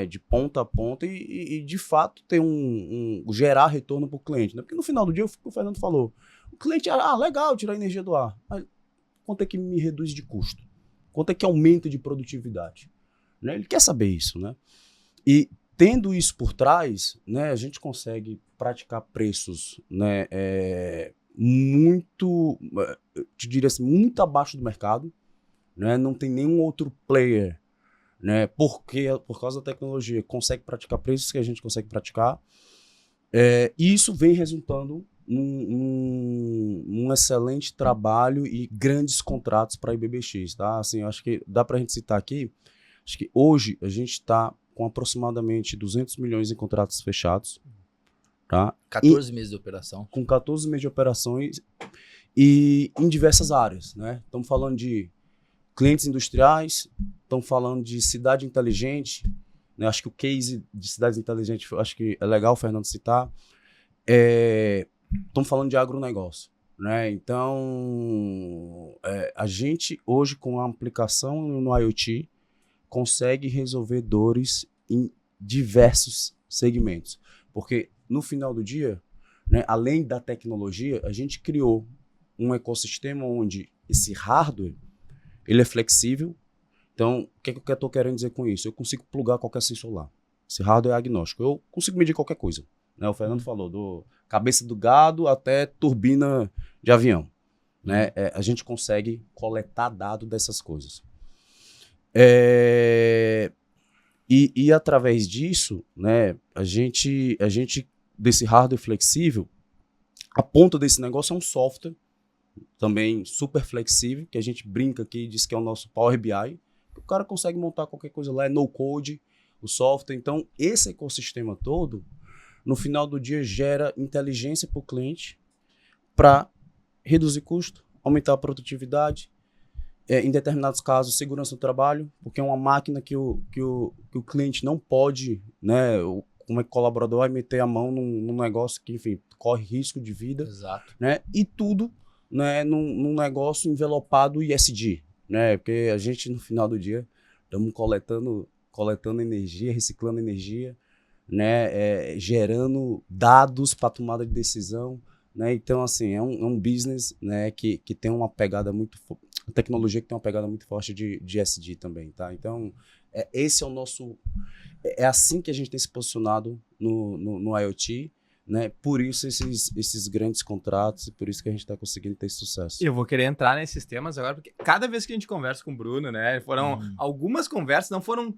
C: de ponta a ponta e de fato, ter gerar retorno para o cliente. Né? Porque no final do dia, o Fernando falou, o cliente, legal tirar a energia do ar, mas quanto é que me reduz de custo? Quanto é que aumenta de produtividade? Né? Ele quer saber isso, né? E tendo isso por trás, né, a gente consegue praticar preços, né, muito, eu te diria assim, muito abaixo do mercado, né? Não tem nenhum outro player, né, por causa da tecnologia, consegue praticar preços que a gente consegue praticar. E isso vem resultando num excelente trabalho e grandes contratos para a IBBX, tá? Assim, eu acho que dá para a gente citar aqui, acho que hoje a gente está com aproximadamente 200 milhões em contratos fechados. Tá?
B: 14 meses de operação.
C: Com 14 meses de operações e em diversas áreas. Né? Estamos falando de clientes industriais, estamos falando de cidade inteligente. Né? Acho que o case de cidades inteligentes, acho que é legal o Fernando citar. Estamos falando de agronegócio. Né? Então, A gente, hoje, com a aplicação no IoT, consegue resolver dores em diversos segmentos. Porque, no final do dia, né, além da tecnologia, a gente criou um ecossistema onde esse hardware ele é flexível. Então, o que eu estou querendo dizer com isso? Eu consigo plugar qualquer sensor lá. Esse hardware é agnóstico. Eu consigo medir qualquer coisa. Né? O Fernando falou, do cabeça do gado até turbina de avião. Né? A gente consegue coletar dado dessas coisas. E através disso, né, a gente, desse hardware flexível, a ponta desse negócio é um software também super flexível, que a gente brinca aqui e diz que é o nosso Power BI. O cara consegue montar qualquer coisa lá, é no code, o software. Então, esse ecossistema todo, no final do dia, gera inteligência para o cliente para reduzir custo, aumentar a produtividade, em determinados casos, segurança do trabalho, porque é uma máquina que o cliente não pode, né, como é que o colaborador vai meter a mão num negócio que, enfim, corre risco de vida.
B: Exato.
C: Né, e tudo, né, num negócio envelopado ESG, né, porque a gente, no final do dia, estamos coletando energia, reciclando energia, né, gerando dados para tomada de decisão, né, então, assim, é um business, né, que tem uma pegada muito a tecnologia que tem uma pegada muito forte de ESG também, tá? Então, esse é o nosso... É assim que a gente tem se posicionado no IoT, né? Por isso esses grandes contratos e por isso que a gente está conseguindo ter sucesso.
A: Eu vou querer entrar nesses temas agora, porque cada vez que a gente conversa com o Bruno, né? Foram algumas conversas, não foram...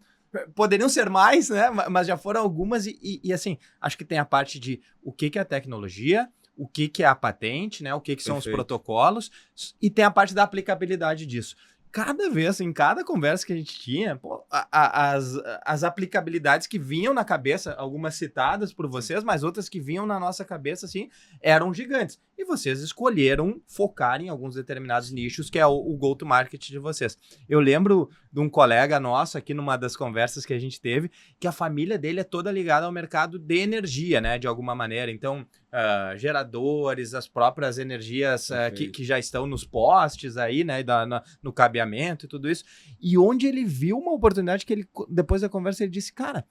A: Poderiam ser mais, né? Mas já foram algumas e assim, acho que tem a parte de o que é a tecnologia, o que é a patente, né? O que são os protocolos, e tem a parte da aplicabilidade disso. Cada vez, em cada conversa que a gente tinha, pô, as aplicabilidades que vinham na cabeça, algumas citadas por vocês, mas outras que vinham na nossa cabeça, assim, eram gigantes. E vocês escolheram focar em alguns determinados nichos, que é o go-to-market de vocês. Eu lembro de um colega nosso aqui numa das conversas que a gente teve, que a família dele é toda ligada ao mercado de energia, né, de alguma maneira. Então, geradores, as próprias energias que já estão nos postes aí, né, no cabeamento e tudo isso. E onde ele viu uma oportunidade que ele, depois da conversa, ele disse, cara,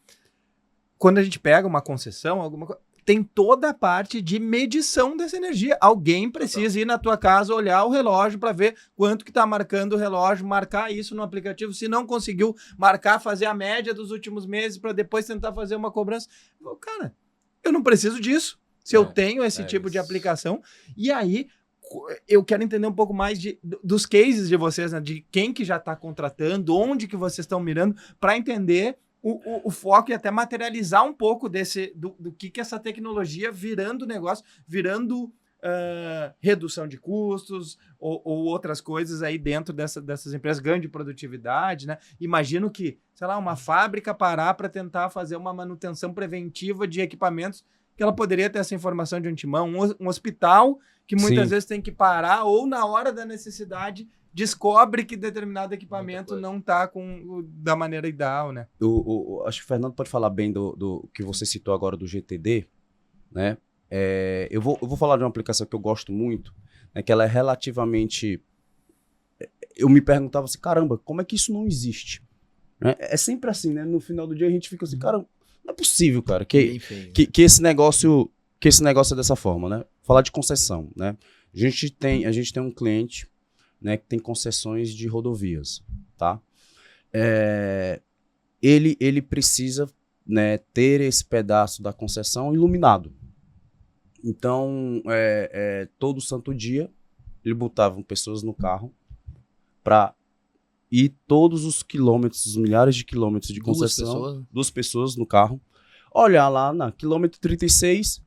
A: quando a gente pega uma concessão, alguma coisa, tem toda a parte de medição dessa energia. Alguém precisa ir na tua casa, olhar o relógio para ver quanto que está marcando o relógio, marcar isso no aplicativo. Se não conseguiu marcar, fazer a média dos últimos meses para depois tentar fazer uma cobrança. Cara, eu não preciso disso. Se eu tenho esse tipo de aplicação. E aí, eu quero entender um pouco mais dos cases de vocês, né? De quem que já está contratando, onde que vocês estão mirando, para entender o foco e até materializar um pouco do que essa tecnologia virando negócio, virando redução de custos ou outras coisas aí dentro dessas empresas, ganho de produtividade, né? Imagino que, sei lá, uma fábrica parar para tentar fazer uma manutenção preventiva de equipamentos, que ela poderia ter essa informação de antemão, um hospital que muitas vezes tem que parar ou na hora da necessidade descobre que determinado equipamento não está da maneira ideal, né?
C: Acho que o Fernando pode falar bem do que você citou agora do GTD, né? Eu vou falar de uma aplicação que eu gosto muito, né, que ela é relativamente... Eu me perguntava assim, caramba, como é que isso não existe? Né? É sempre assim, né? No final do dia a gente fica assim, cara, não é possível, cara, que esse negócio é dessa forma, né? Falar de concessão, né? A gente tem um cliente, né, que tem concessões de rodovias, tá? Ele precisa, né, ter esse pedaço da concessão iluminado. Então, todo santo dia, ele botavam pessoas no carro para ir todos os quilômetros, os milhares de quilômetros de concessão, 2 pessoas no carro, olhar lá na quilômetro 36,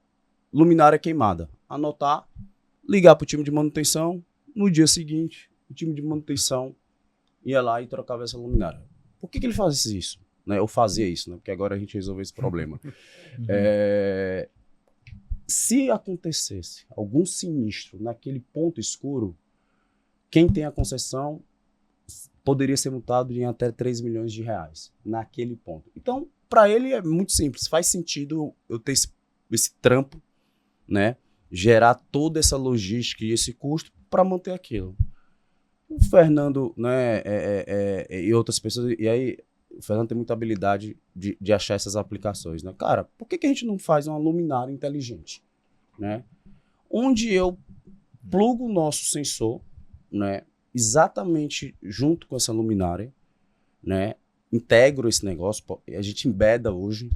C: luminária queimada, anotar, ligar para o time de manutenção. No dia seguinte, o time de manutenção ia lá e trocava essa luminária. Por que ele fazia isso? Né? Eu fazia isso, né? Porque agora a gente resolveu esse problema. Se acontecesse algum sinistro naquele ponto escuro, quem tem a concessão poderia ser multado em até 3 milhões de reais naquele ponto. Então, para ele é muito simples. Faz sentido eu ter esse trampo, né? Gerar toda essa logística e esse custo para manter aquilo. o Fernando, né, e outras pessoas, e aí o Fernando tem muita habilidade de achar essas aplicações, né? Cara, por que a gente não faz uma luminária inteligente, né? Onde eu plugo o nosso sensor, né, exatamente junto com essa luminária, né, integro esse negócio, a gente embeda hoje,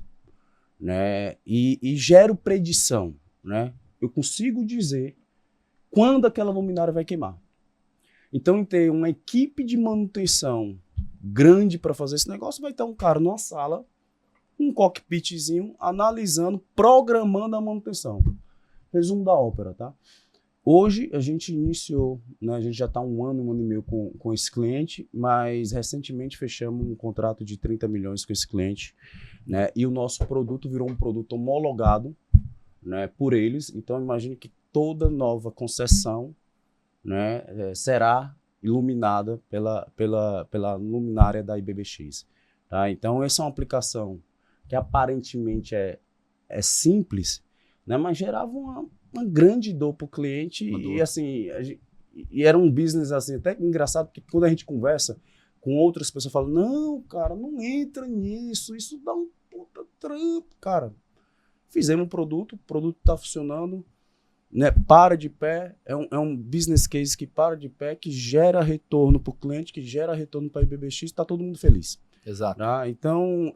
C: né, e gero predição, né? Eu consigo dizer quando aquela luminária vai queimar. Então, em ter uma equipe de manutenção grande para fazer esse negócio, vai ter um cara numa sala, um cockpitzinho, analisando, programando a manutenção. Resumo da ópera, tá? Hoje a gente iniciou, né, a gente já está um ano e meio com esse cliente, mas recentemente fechamos um contrato de 30 milhões com esse cliente, né, e o nosso produto virou um produto homologado, né, por eles. Então imagine que toda nova concessão, né, será iluminada pela luminária da IBBX. Tá? Então essa é uma aplicação que aparentemente é simples, né, mas gerava uma grande dor para o cliente e assim, e era um business assim, até engraçado, porque quando a gente conversa com outras pessoas, falam, não, cara, não entra nisso, isso dá um puta trampo, cara. Fizemos um produto, o produto está funcionando, né, para de pé, é um business case que para de pé, que gera retorno para o cliente, que gera retorno para a IBBX, está todo mundo feliz.
B: Exato.
C: Tá? Então,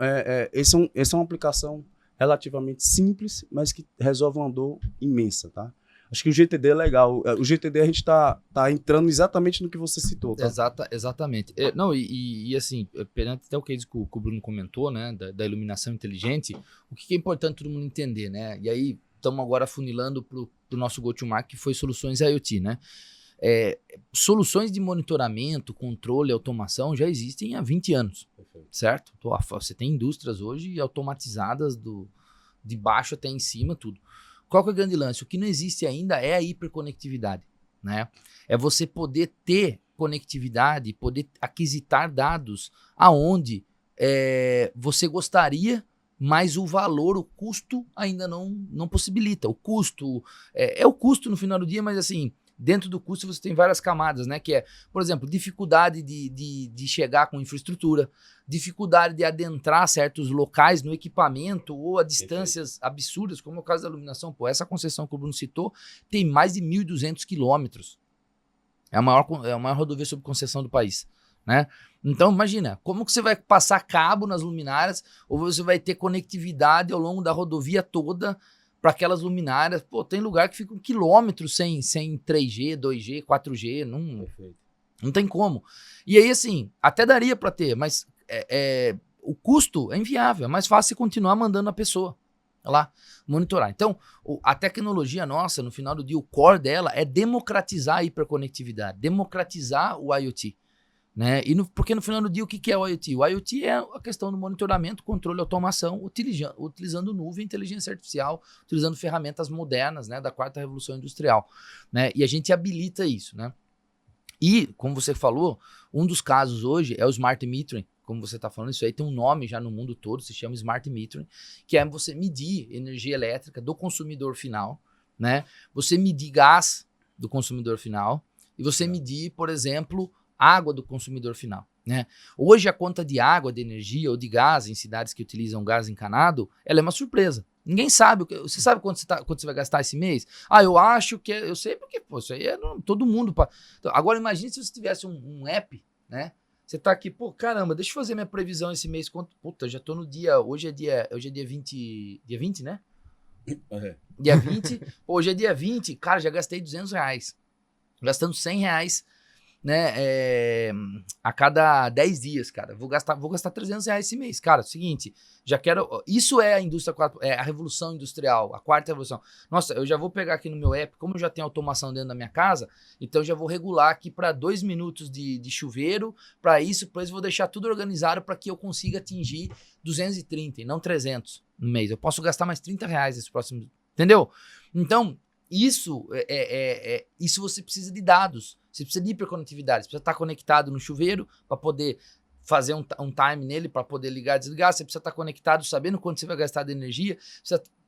C: essa é uma aplicação relativamente simples, mas que resolve uma dor imensa, tá? Acho que o GTD é legal. O GTD a gente tá entrando exatamente no que você citou, tá?
B: Exatamente. Não, e assim, perante até o case que o Bruno comentou, né, da iluminação inteligente, o que é importante todo mundo entender, né? E aí, estamos agora funilando pro nosso go-to-market, que foi soluções IoT, né? Soluções de monitoramento, controle, automação já existem há 20 anos, certo? Você tem indústrias hoje automatizadas de baixo até em cima, tudo. Qual que é o grande lance? O que não existe ainda é a hiperconectividade, né? É você poder ter conectividade, poder aquisitar dados aonde você gostaria, mas o valor, o custo ainda não possibilita. O custo é o custo no final do dia, mas assim, dentro do custo você tem várias camadas, né? Que é, por exemplo, dificuldade de chegar com infraestrutura, dificuldade de adentrar certos locais no equipamento ou a distâncias absurdas, como é o caso da iluminação. Pô, essa concessão que o Bruno citou tem mais de 1.200 quilômetros. É a maior rodovia sob concessão do país, né? Então, imagina, como que você vai passar cabo nas luminárias ou você vai ter conectividade ao longo da rodovia toda para aquelas luminárias? Pô, tem lugar que fica um quilômetro sem 3G, 2G, 4G, não tem como. E aí, assim, até daria para ter, mas o custo é inviável, é mais fácil você continuar mandando a pessoa lá monitorar. Então, a tecnologia nossa, no final do dia, o core dela é democratizar a hiperconectividade, democratizar o IoT. Né? Porque no final do dia, o que é o IoT? O IoT é a questão do monitoramento, controle e automação, utilizando nuvem, inteligência artificial, utilizando ferramentas modernas, né, da quarta revolução industrial. Né? E a gente habilita isso. Né? E, como você falou, um dos casos hoje é o Smart Metering. Como você está falando, isso aí tem um nome já no mundo todo, se chama Smart Metering, que é você medir energia elétrica do consumidor final, né? Você medir gás do consumidor final e você medir, por exemplo, água do consumidor final, né? Hoje a conta de água, de energia ou de gás em cidades que utilizam gás encanado, ela é uma surpresa. Ninguém sabe. Você sabe quanto você vai gastar esse mês? Eu acho que eu sei porque, pô, isso aí todo mundo. Então, agora imagine se você tivesse um app, né? Você tá aqui, pô, caramba, deixa eu fazer minha previsão esse mês. Puta, já tô no dia, hoje é dia 20, dia 20, né? Dia 20, pô, hoje é dia 20, cara, já gastei R$200. Gastando R$100, né, a cada 10 dias, cara. Vou gastar R$300 esse mês. Cara, é o seguinte, já quero... Isso é a indústria 4, é a revolução industrial, a quarta revolução. Nossa, eu já vou pegar aqui no meu app, como eu já tenho automação dentro da minha casa, então eu já vou regular aqui para 2 minutos de chuveiro, para isso, depois vou deixar tudo organizado para que eu consiga atingir 230 e não 300 no mês. Eu posso gastar mais R$30 esse próximo... Entendeu? Então... Isso você precisa de dados, você precisa de hiperconectividade, você precisa estar conectado no chuveiro para poder fazer um time nele, para poder ligar e desligar, você precisa estar conectado sabendo quanto você vai gastar de energia,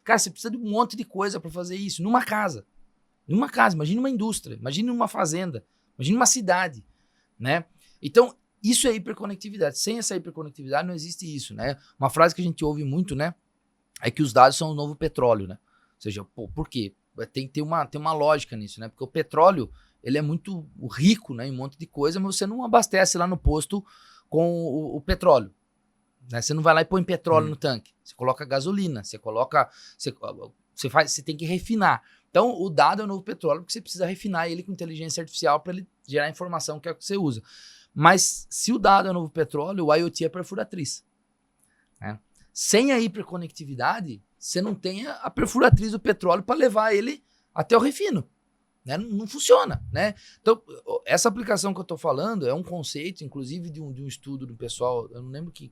B: cara, você precisa de um monte de coisa para fazer isso, numa casa, imagine uma indústria, imagine uma fazenda, imagine uma cidade, né? Então, isso é hiperconectividade. Sem essa hiperconectividade não existe isso, né? Uma frase que a gente ouve muito, né? É que os dados são o novo petróleo, né? Ou seja, por quê? Tem que ter uma lógica nisso, né? Porque o petróleo, ele é muito rico, né? Em um monte de coisa, mas você não abastece lá no posto com o petróleo, né? Você não vai lá e põe petróleo no tanque. Você coloca gasolina, você tem que refinar. Então, o dado é o novo petróleo, porque você precisa refinar ele com inteligência artificial para ele gerar a informação que é o que você usa. Mas se o dado é o novo petróleo, o IoT é perfuratriz, né? Sem a hiperconectividade, você não tem a perfuratriz do petróleo para levar ele até o refino, né? Não funciona, né? Então, essa aplicação que eu estou falando é um conceito, inclusive, de um estudo do pessoal, eu não lembro que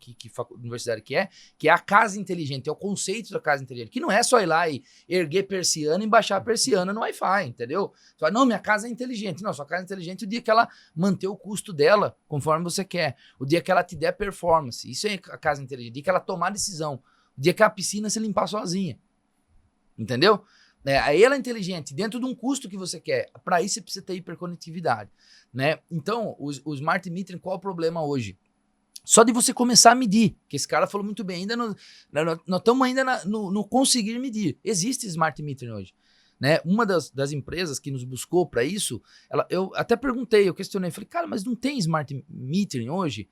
B: universidade que é a casa inteligente, é o conceito da casa inteligente, que não é só ir lá e erguer persiana e baixar a persiana no Wi-Fi, entendeu? Você fala, não, minha casa é inteligente. Não, sua casa é inteligente o dia que ela manter o custo dela conforme você quer, o dia que ela te der performance, isso é a casa inteligente, o dia que ela tomar decisão, o dia que a piscina se limpar sozinha, entendeu? Aí ela é inteligente, dentro de um custo que você quer. Para isso você precisa ter hiperconectividade, né? Então, o Smart Metering, qual é o problema hoje? Só de você começar a medir, que esse cara falou muito bem, ainda nós estamos ainda no conseguir medir. Existe Smart Metering hoje, né? Uma das empresas que nos buscou para isso, eu até perguntei, eu questionei, falei, cara, mas não tem Smart Metering hoje?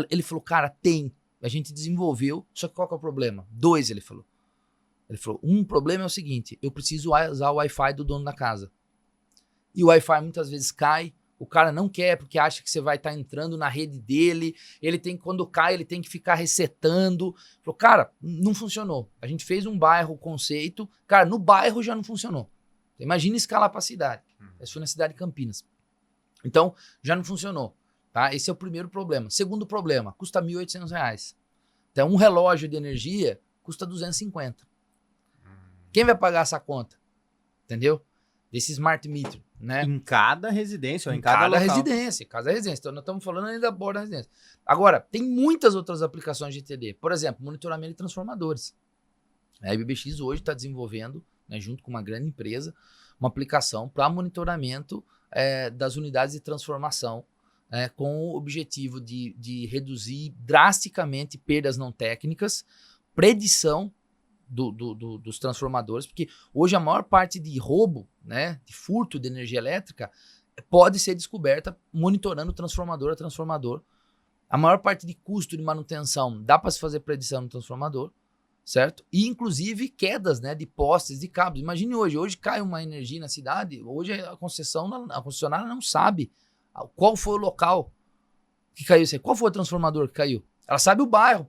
B: Ele falou, cara, tem. A gente desenvolveu, só que qual que é o problema? 2, ele falou. Ele falou, um problema é o seguinte, eu preciso usar o Wi-Fi do dono da casa. E o Wi-Fi muitas vezes cai, o cara não quer porque acha que você vai estar entrando na rede dele, quando cai, ele tem que ficar resetando. Ele falou, cara, não funcionou. A gente fez um bairro, conceito, cara, no bairro já não funcionou. Imagina escalar para a cidade. Essa foi na cidade de Campinas. Então, já não funcionou. Tá? Esse é o primeiro problema. Segundo problema, custa R$ 1.800. Então, um relógio de energia custa 250. Quem vai pagar essa conta? Entendeu? Desse smart meter, né?
A: Em cada residência ou em cada local.
B: Residência, cada residência. Então, nós estamos falando ainda da borda da residência. Agora, tem muitas outras aplicações de TD. Por exemplo, monitoramento de transformadores. A IBBX hoje está desenvolvendo, né, junto com uma grande empresa, uma aplicação para monitoramento das unidades de transformação, com o objetivo de reduzir drasticamente perdas não técnicas, predição dos transformadores, porque hoje a maior parte de roubo, né, de furto de energia elétrica pode ser descoberta monitorando transformador a transformador. A maior parte de custo de manutenção dá para se fazer predição no transformador, certo? E inclusive quedas, né, de postes, de cabos. Imagine hoje cai uma energia na cidade, hoje a concessionária não sabe qual foi o local que caiu, qual foi o transformador que caiu. Ela sabe o bairro,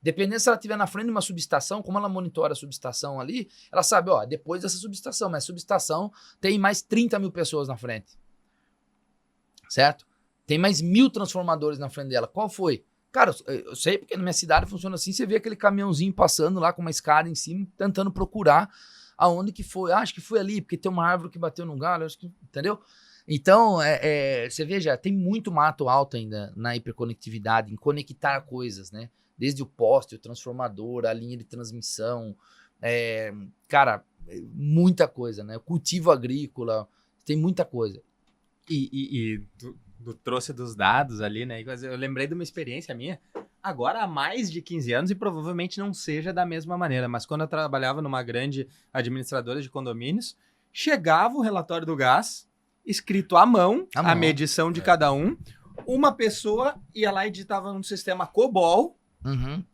B: dependendo se ela estiver na frente de uma subestação, como ela monitora a subestação ali, ela sabe, ó, depois dessa subestação, mas a subestação tem mais 30 mil pessoas na frente, certo? Tem mais 1.000 transformadores na frente dela, qual foi? Cara, eu sei porque na minha cidade funciona assim, você vê aquele caminhãozinho passando lá com uma escada em cima, tentando procurar aonde que foi, acho que foi ali, porque tem uma árvore que bateu num galho, acho que, entendeu? Então, você veja, tem muito mato alto ainda na hiperconectividade, em conectar coisas, né? Desde o poste, o transformador, a linha de transmissão, cara, muita coisa, né? O cultivo agrícola, tem muita coisa.
A: E tu trouxe dos dados ali, né? Eu lembrei de uma experiência minha, agora há mais de 15 anos, e provavelmente não seja da mesma maneira, mas quando eu trabalhava numa grande administradora de condomínios, chegava o relatório do gás, escrito à mão, a medição de cada um. Uma pessoa ia lá e digitava num sistema COBOL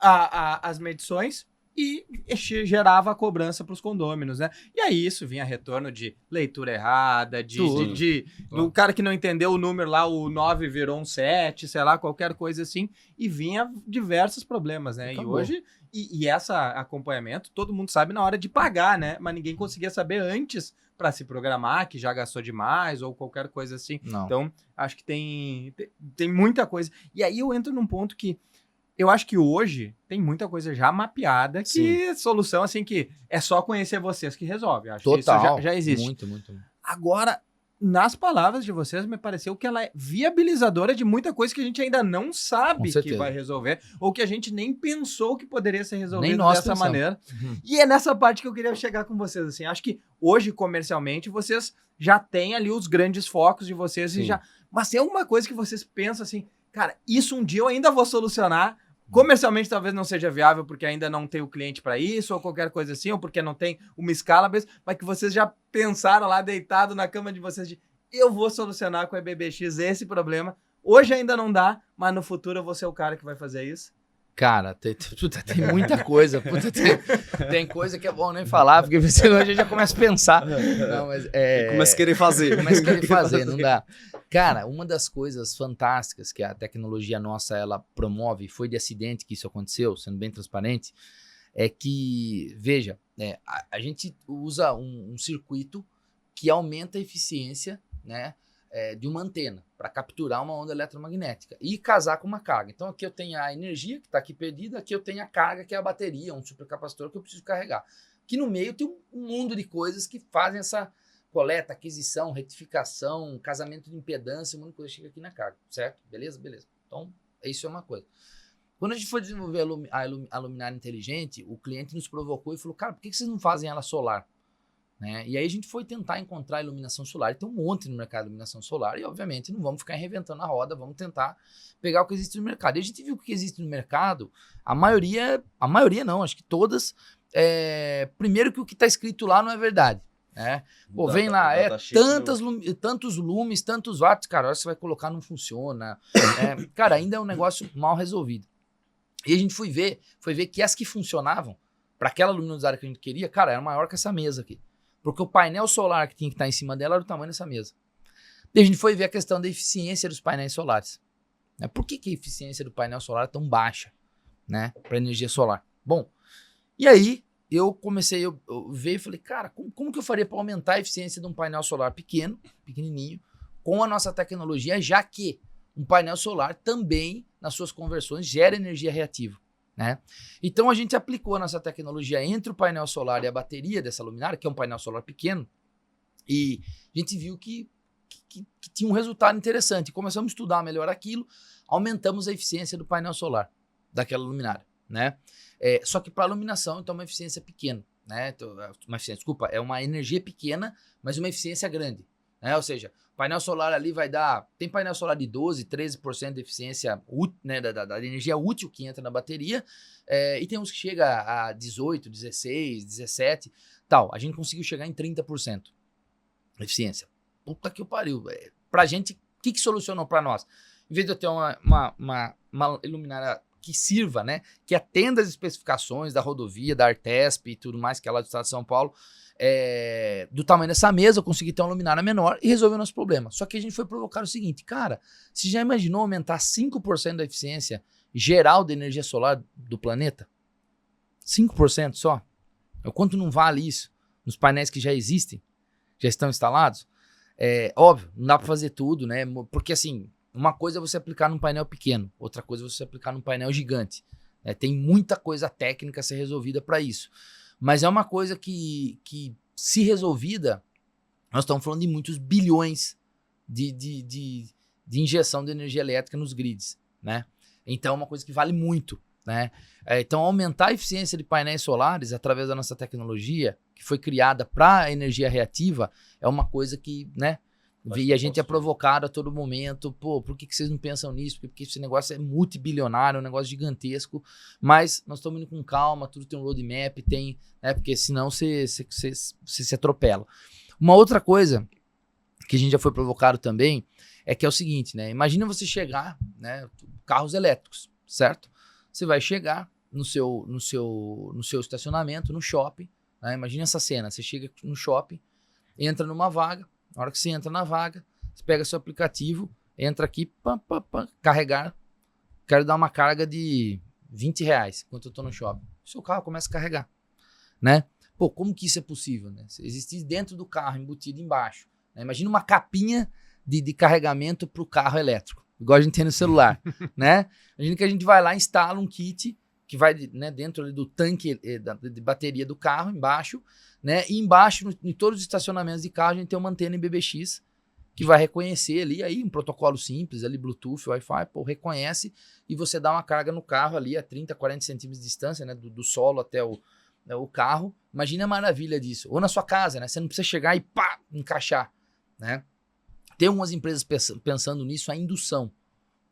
A: as medições e gerava a cobrança para os condôminos, né? E aí isso vinha retorno de leitura errada, do cara que não entendeu o número lá, o 9 virou um 7, sei lá, qualquer coisa assim, e vinha diversos problemas, né? Acabou. E hoje, e esse acompanhamento, todo mundo sabe na hora de pagar, né? Mas ninguém conseguia saber antes para se programar, que já gastou demais ou qualquer coisa assim. Não. Então, acho que tem muita coisa. E aí eu entro num ponto que eu acho que hoje tem muita coisa já mapeada, que solução assim que é só conhecer vocês que resolve. Acho que isso já existe.
B: Muito.
A: Agora, nas palavras de vocês, me pareceu que ela é viabilizadora de muita coisa que a gente ainda não sabe que vai resolver, ou que a gente nem pensou que poderia ser resolvido dessa maneira. E é nessa parte que eu queria chegar com vocês. Assim, acho que hoje, comercialmente, vocês já têm ali os grandes focos de vocês e já Mas tem alguma coisa que vocês pensam assim, cara, isso um dia eu ainda vou solucionar. Comercialmente talvez não seja viável porque ainda não tem o cliente para isso, ou qualquer coisa assim, ou porque não tem uma escala mesmo, mas que vocês já pensaram lá deitado na cama de vocês de eu vou solucionar com a EBBX esse problema. Hoje ainda não dá, mas no futuro eu vou ser o cara que vai fazer isso.
B: Cara, tem muita coisa. Puta, tem coisa que é bom nem falar, porque senão a gente já começa a pensar. Não, mas
C: Começa a querer fazer.
B: Começa a querer fazer, não dá. Cara, uma das coisas fantásticas que a tecnologia nossa ela promove, foi de acidente que isso aconteceu, sendo bem transparente, é que, veja, a gente usa um circuito que aumenta a eficiência, né, de uma antena para capturar uma onda eletromagnética e casar com uma carga. Então aqui eu tenho a energia que está aqui perdida, aqui eu tenho a carga que é a bateria, um supercapacitor que eu preciso carregar. Aqui no meio tem um mundo de coisas que fazem essa coleta, aquisição, retificação, casamento de impedância, um monte de coisa chega aqui na carga, certo? Beleza? Beleza. Então isso é uma coisa. Quando a gente foi desenvolver a luminária inteligente, o cliente nos provocou e falou, cara, por que vocês não fazem ela solar? Né? E aí a gente foi tentar encontrar iluminação solar, e tem um monte no mercado de iluminação solar, e obviamente não vamos ficar reinventando a roda, vamos tentar pegar o que existe no mercado. E a gente viu que o que existe no mercado, a maioria não, acho que todas, primeiro que o que está escrito lá não é verdade. Né? Pô, vem lá, tantos lumes, tantos watts, cara, a hora que você vai colocar não funciona. Cara, ainda é um negócio mal resolvido. E a gente foi ver que as que funcionavam, para aquela luminosidade que a gente queria, cara, era maior que essa mesa aqui. Porque o painel solar que tinha que estar em cima dela era o tamanho dessa mesa. E a gente foi ver a questão da eficiência dos painéis solares. Né? Por que a eficiência do painel solar é tão baixa, né, para energia solar? Bom, e aí eu comecei a ver e falei, cara, como que eu faria para aumentar a eficiência de um painel solar pequenininho, com a nossa tecnologia, já que um painel solar também, nas suas conversões, gera energia reativa. Né? Então a gente aplicou a nossa tecnologia entre o painel solar e a bateria dessa luminária, que é um painel solar pequeno, e a gente viu que tinha um resultado interessante. Começamos a estudar melhor aquilo, aumentamos a eficiência do painel solar daquela luminária. Né? Só que para a iluminação, então, é uma eficiência pequena. Né? Então, é uma energia pequena, mas uma eficiência grande. Né? Ou seja, o painel solar ali vai dar... Tem painel solar de 12%, 13% de eficiência né, da energia útil que entra na bateria, e tem uns que chega a 18%, 16%, 17%, tal. A gente conseguiu chegar em 30% de eficiência. Puta que pariu. Pra gente, o que solucionou para nós? Em vez de eu ter uma iluminária que sirva, né, que atenda as especificações da rodovia, da Artesp e tudo mais, que é lá do estado de São Paulo, do tamanho dessa mesa, eu consegui ter uma luminária menor e resolver o nosso problema. Só que a gente foi provocar o seguinte, cara, você já imaginou aumentar 5% da eficiência geral da energia solar do planeta? 5% só? O quanto não vale isso nos painéis que já existem, já estão instalados? Óbvio, não dá para fazer tudo, né? Porque assim, uma coisa é você aplicar num painel pequeno, outra coisa é você aplicar num painel gigante. Tem muita coisa técnica a ser resolvida para isso. Mas é uma coisa que, se resolvida, nós estamos falando de muitos bilhões de injeção de energia elétrica nos grids, né? Então é uma coisa que vale muito, né? Então aumentar a eficiência de painéis solares através da nossa tecnologia, que foi criada para energia reativa, é uma coisa que, né? E a gente é provocado a todo momento, pô, por que vocês não pensam nisso? Porque esse negócio é multibilionário, é um negócio gigantesco, mas nós estamos indo com calma, tudo tem um roadmap, porque senão você se atropela. Uma outra coisa que a gente já foi provocado também é que é o seguinte, né? Imagina você chegar, né? Carros elétricos, certo? Você vai chegar no seu estacionamento, no shopping, né? Imagina essa cena, você chega no shopping, entra numa vaga. Na hora que você entra na vaga, você pega seu aplicativo, entra aqui, carregar. Quero dar uma carga de R$20 enquanto eu estou no shopping. O seu carro começa a carregar, né? Pô, como que isso é possível, né? Existe dentro do carro, embutido embaixo. Né? Imagina uma capinha de carregamento para o carro elétrico, igual a gente tem no celular, né? Imagina que a gente vai lá e instala um kit que vai, né, dentro ali do tanque de bateria do carro, embaixo, né? E embaixo, em todos os estacionamentos de carro, a gente tem uma antena em BBX que vai reconhecer ali, aí um protocolo simples, ali Bluetooth, Wi-Fi, pô, reconhece e você dá uma carga no carro ali a 30, 40 centímetros de distância, né, do solo até o carro. Imagina a maravilha disso. Ou na sua casa, né? Você não precisa chegar e pá, encaixar, né? Tem algumas empresas pensando nisso, a indução,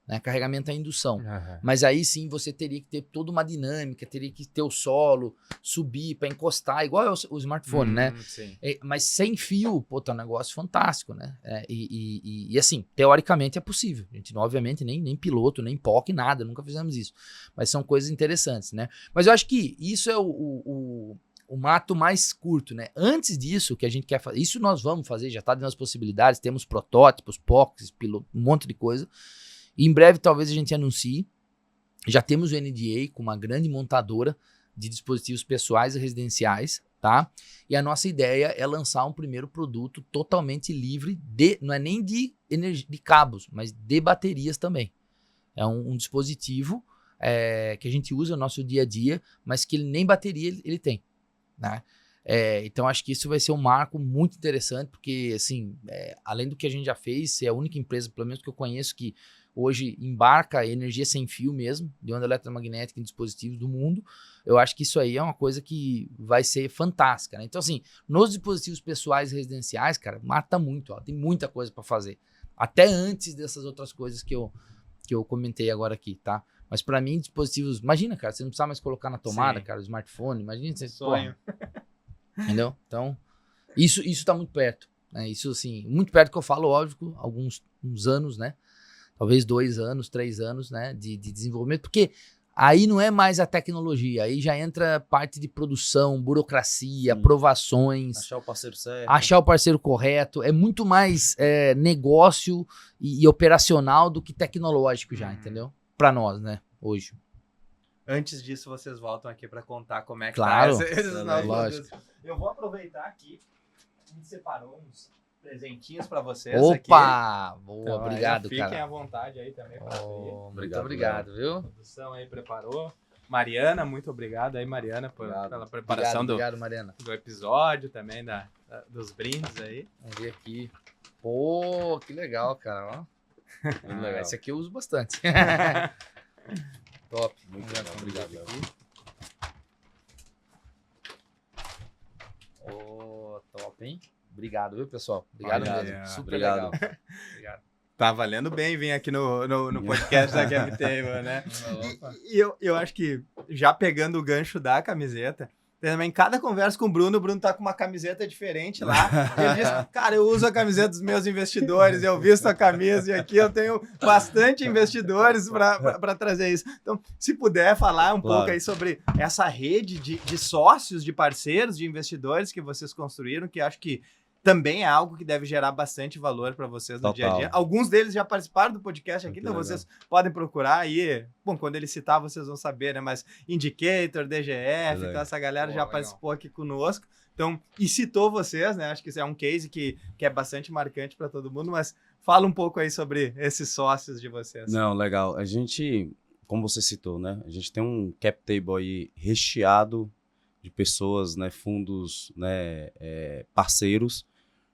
B: né? Carregamento à indução.
A: Aham.
B: Mas aí sim você teria que ter toda uma dinâmica, teria que ter o solo, subir para encostar, igual é o smartphone, né?
A: Sim.
B: Mas sem fio, pô, tá um negócio fantástico, né? E assim, teoricamente é possível. A gente, obviamente, nem piloto, nem POC, nada, nunca fizemos isso. Mas são coisas interessantes, né? Mas eu acho que isso é o mato mais curto, né? Antes disso, que a gente quer fazer, isso nós vamos fazer, já tá dentro das possibilidades, temos protótipos, POCs, piloto, um monte de coisa. E em breve talvez a gente anuncie. Já temos o NDA com uma grande montadora de dispositivos pessoais e residenciais, tá? E a nossa ideia é lançar um primeiro produto totalmente livre não é nem de energia, de cabos, mas de baterias também. É um dispositivo que a gente usa no nosso dia a dia, mas que ele nem bateria ele tem, né? Então acho que isso vai ser um marco muito interessante, porque assim, além do que a gente já fez, é a única empresa, pelo menos que eu conheço, que hoje embarca energia sem fio mesmo, de onda eletromagnética em dispositivos do mundo. Eu acho que isso aí é uma coisa que vai ser fantástica, né? Então assim, nos dispositivos pessoais e residenciais, cara, mata muito, ó, tem muita coisa para fazer. Até antes dessas outras coisas que eu comentei agora aqui, tá? Mas para mim, dispositivos... Imagina, cara, você não precisa mais colocar na tomada,
A: Sim.
B: cara, o smartphone. Imagina você...
A: Sonho.
B: Entendeu? Então, isso tá muito perto, né? Isso, assim, muito perto que eu falo, óbvio, uns anos, né? Talvez 2 anos, 3 anos, né? De desenvolvimento, porque aí não é mais a tecnologia, aí já entra parte de produção, burocracia, aprovações,
C: Achar o parceiro certo.
B: achar o parceiro correto, é muito mais negócio e operacional do que tecnológico já, entendeu? Pra nós, né? Hoje.
A: Antes disso, vocês voltam aqui para contar como é que
B: Claro.
A: tá esses novos
B: Lógico.
A: produtos. Eu vou aproveitar aqui, a gente separou uns presentinhos para vocês aqui.
B: Opa! Boa,
A: Então, aí,
B: obrigado,
A: fiquem
B: cara.
A: à vontade aí também para abrir.
B: Muito obrigado, viu?
A: A produção aí preparou. Mariana, muito obrigado aí, Mariana, pela preparação
B: Obrigado, Mariana.
A: do episódio, também dos brindes aí.
B: Vamos ver aqui. Pô, que legal, cara. Ó.
C: Muito legal.
B: Esse aqui eu uso bastante. Top.
C: Muito
B: Vamos ver,
C: legal,
B: vamos
C: obrigado,
B: ver
C: Léo.
B: aqui. Ô, top, hein? Obrigado, viu, pessoal? Obrigado
A: Olha
B: mesmo.
A: aí, ó.
B: Super
C: Obrigado.
B: legal. Obrigado.
A: Tá valendo bem vir aqui no podcast da Cap Table, né?
B: Opa.
A: E eu acho que, já pegando o gancho da camiseta, também cada conversa com o Bruno tá com uma camiseta diferente lá. Ele diz, cara, eu uso a camiseta dos meus investidores, eu visto a camisa e aqui eu tenho bastante investidores para trazer isso. Então, se puder falar um pouco aí sobre essa rede de sócios, de parceiros, de investidores que vocês construíram, que acho que também é algo que deve gerar bastante valor para vocês no dia a dia. Alguns deles já participaram do podcast aqui, então vocês podem procurar aí. Bom, quando ele citar, vocês vão saber, né? Mas Indicator, DGF, então essa galera já participou aqui conosco. Então, e citou vocês, né? Acho que isso é um case que é bastante marcante para todo mundo, mas fala um pouco aí sobre esses sócios de vocês.
C: Não, legal. A gente, como você citou, né? A gente tem um cap table aí recheado de pessoas, né? Fundos, né? Parceiros.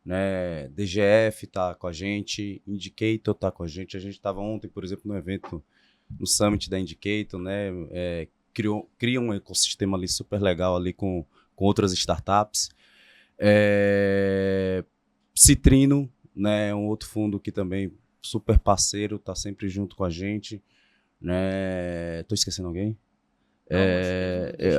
C: Né, DGF tá com a gente, Indicator tá com a gente estava ontem, por exemplo, no evento, no Summit da Indicator, né, cria um ecossistema ali super legal ali com outras startups. Citrino, né, um outro fundo que também super parceiro, tá sempre junto com a gente, né, tô esquecendo alguém?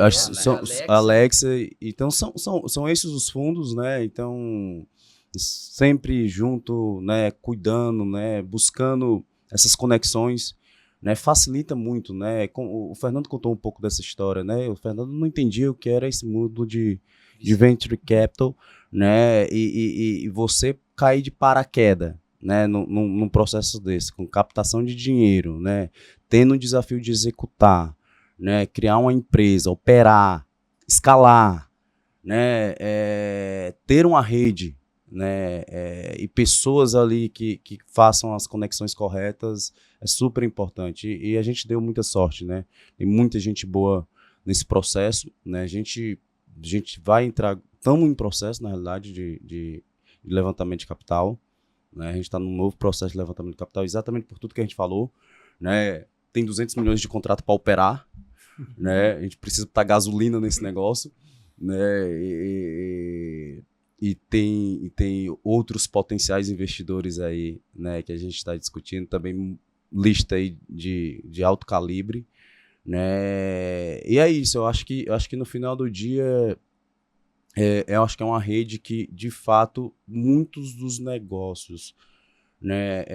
C: Acho que são Alexa, então são esses os fundos, né, então sempre junto, né, cuidando, né, buscando essas conexões, né, facilita muito, né, o Fernando contou um pouco dessa história, né, o Fernando não entendia o que era esse mundo de venture capital, né, e você cair de paraquedas, né, num processo desse, com captação de dinheiro, né, tendo o desafio de executar, né, criar uma empresa, operar, escalar, né, ter uma rede, né, e pessoas ali que façam as conexões corretas é super importante e a gente deu muita sorte, né, tem muita gente boa nesse processo, né, a gente vai entrar, estamos em processo na realidade de levantamento de capital, né, a gente está num novo processo de levantamento de capital exatamente por tudo que a gente falou, né, tem 200 milhões de contrato para operar, né, a gente precisa botar gasolina nesse negócio, né, e tem outros potenciais investidores aí, né, que a gente está discutindo, também lista aí de alto calibre, né? E é isso, eu acho que no final do dia eu acho que é uma rede que, de fato, muitos dos negócios, né,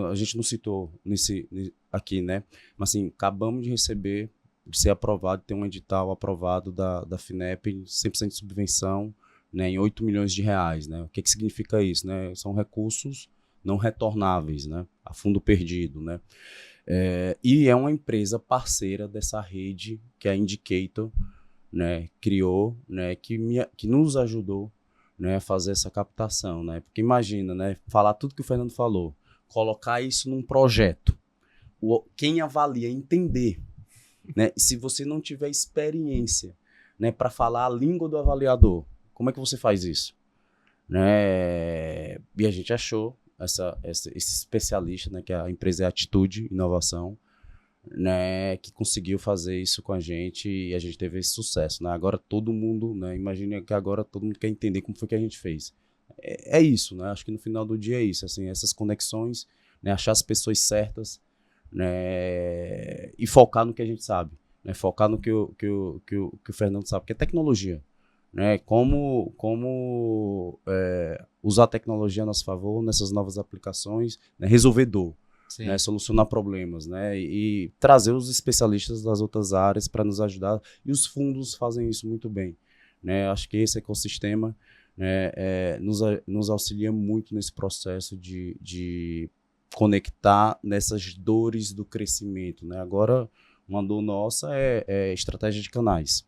C: a gente não citou aqui, né, mas assim, acabamos de receber, de ser aprovado, ter um edital aprovado da FINEP, 100% de subvenção, né, em 8 milhões de reais, né? O que significa isso, né? São recursos não retornáveis, né? A fundo perdido, né? E é uma empresa parceira dessa rede que a Indicator, né, criou, né, que nos ajudou, né, a fazer essa captação, né? Porque imagina, né, falar tudo que o Fernando falou, colocar isso num projeto, quem avalia entender, né? E se você não tiver experiência, né, para falar a língua do avaliador, como é que você faz isso? Né? E a gente achou esse especialista, né, que a empresa é Atitude Inovação, né, que conseguiu fazer isso com a gente e a gente teve esse sucesso, né? Agora todo mundo, né, imagina que agora todo mundo quer entender como foi que a gente fez. É isso, né? Acho que no final do dia é isso, assim, essas conexões, né, achar as pessoas certas, né, e focar no que a gente sabe, né, focar no que o Fernando sabe, que é tecnologia, né, como usar a tecnologia a nosso favor nessas novas aplicações, né, resolver dor, né, solucionar problemas, né, e trazer os especialistas das outras áreas para nos ajudar, e os fundos fazem isso muito bem, né? Acho que esse ecossistema, né, nos auxilia muito nesse processo de conectar nessas dores do crescimento, né? Agora, uma dor nossa é estratégia de canais,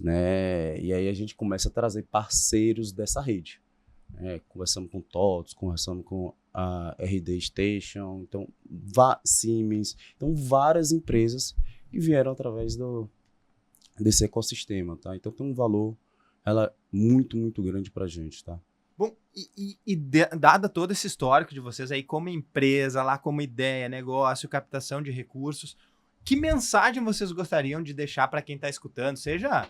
C: né? E aí a gente começa a trazer parceiros dessa rede, né? Conversamos com TOTS, conversamos com a RD Station, então Siemens, então várias empresas que vieram através desse ecossistema, tá? Então tem um valor muito, muito grande pra gente, tá?
A: Bom, dada todo esse histórico de vocês aí como empresa, lá como ideia, negócio, captação de recursos, que mensagem vocês gostariam de deixar para quem está escutando, seja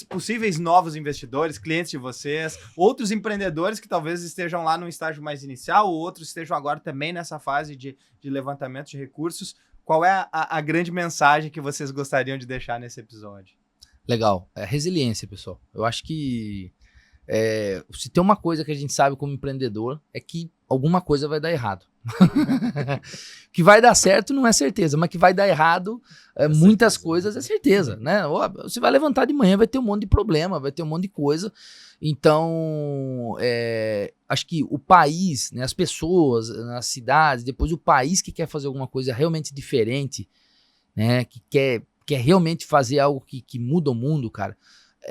A: possíveis novos investidores, clientes de vocês, outros empreendedores que talvez estejam lá num estágio mais inicial, ou outros estejam agora também nessa fase de levantamento de recursos. Qual é a grande mensagem que vocês gostariam de deixar nesse episódio?
B: Legal. Resiliência, pessoal. Eu acho que se tem uma coisa que a gente sabe como empreendedor, é que alguma coisa vai dar errado. Que vai dar certo não é certeza, mas que vai dar errado, muitas coisas é certeza, né? Você vai levantar de manhã, vai ter um monte de problema, vai ter um monte de coisa. Então, acho que o país, né, as pessoas, as cidades, depois o país que quer fazer alguma coisa realmente diferente, né, que quer realmente fazer algo que muda o mundo, cara,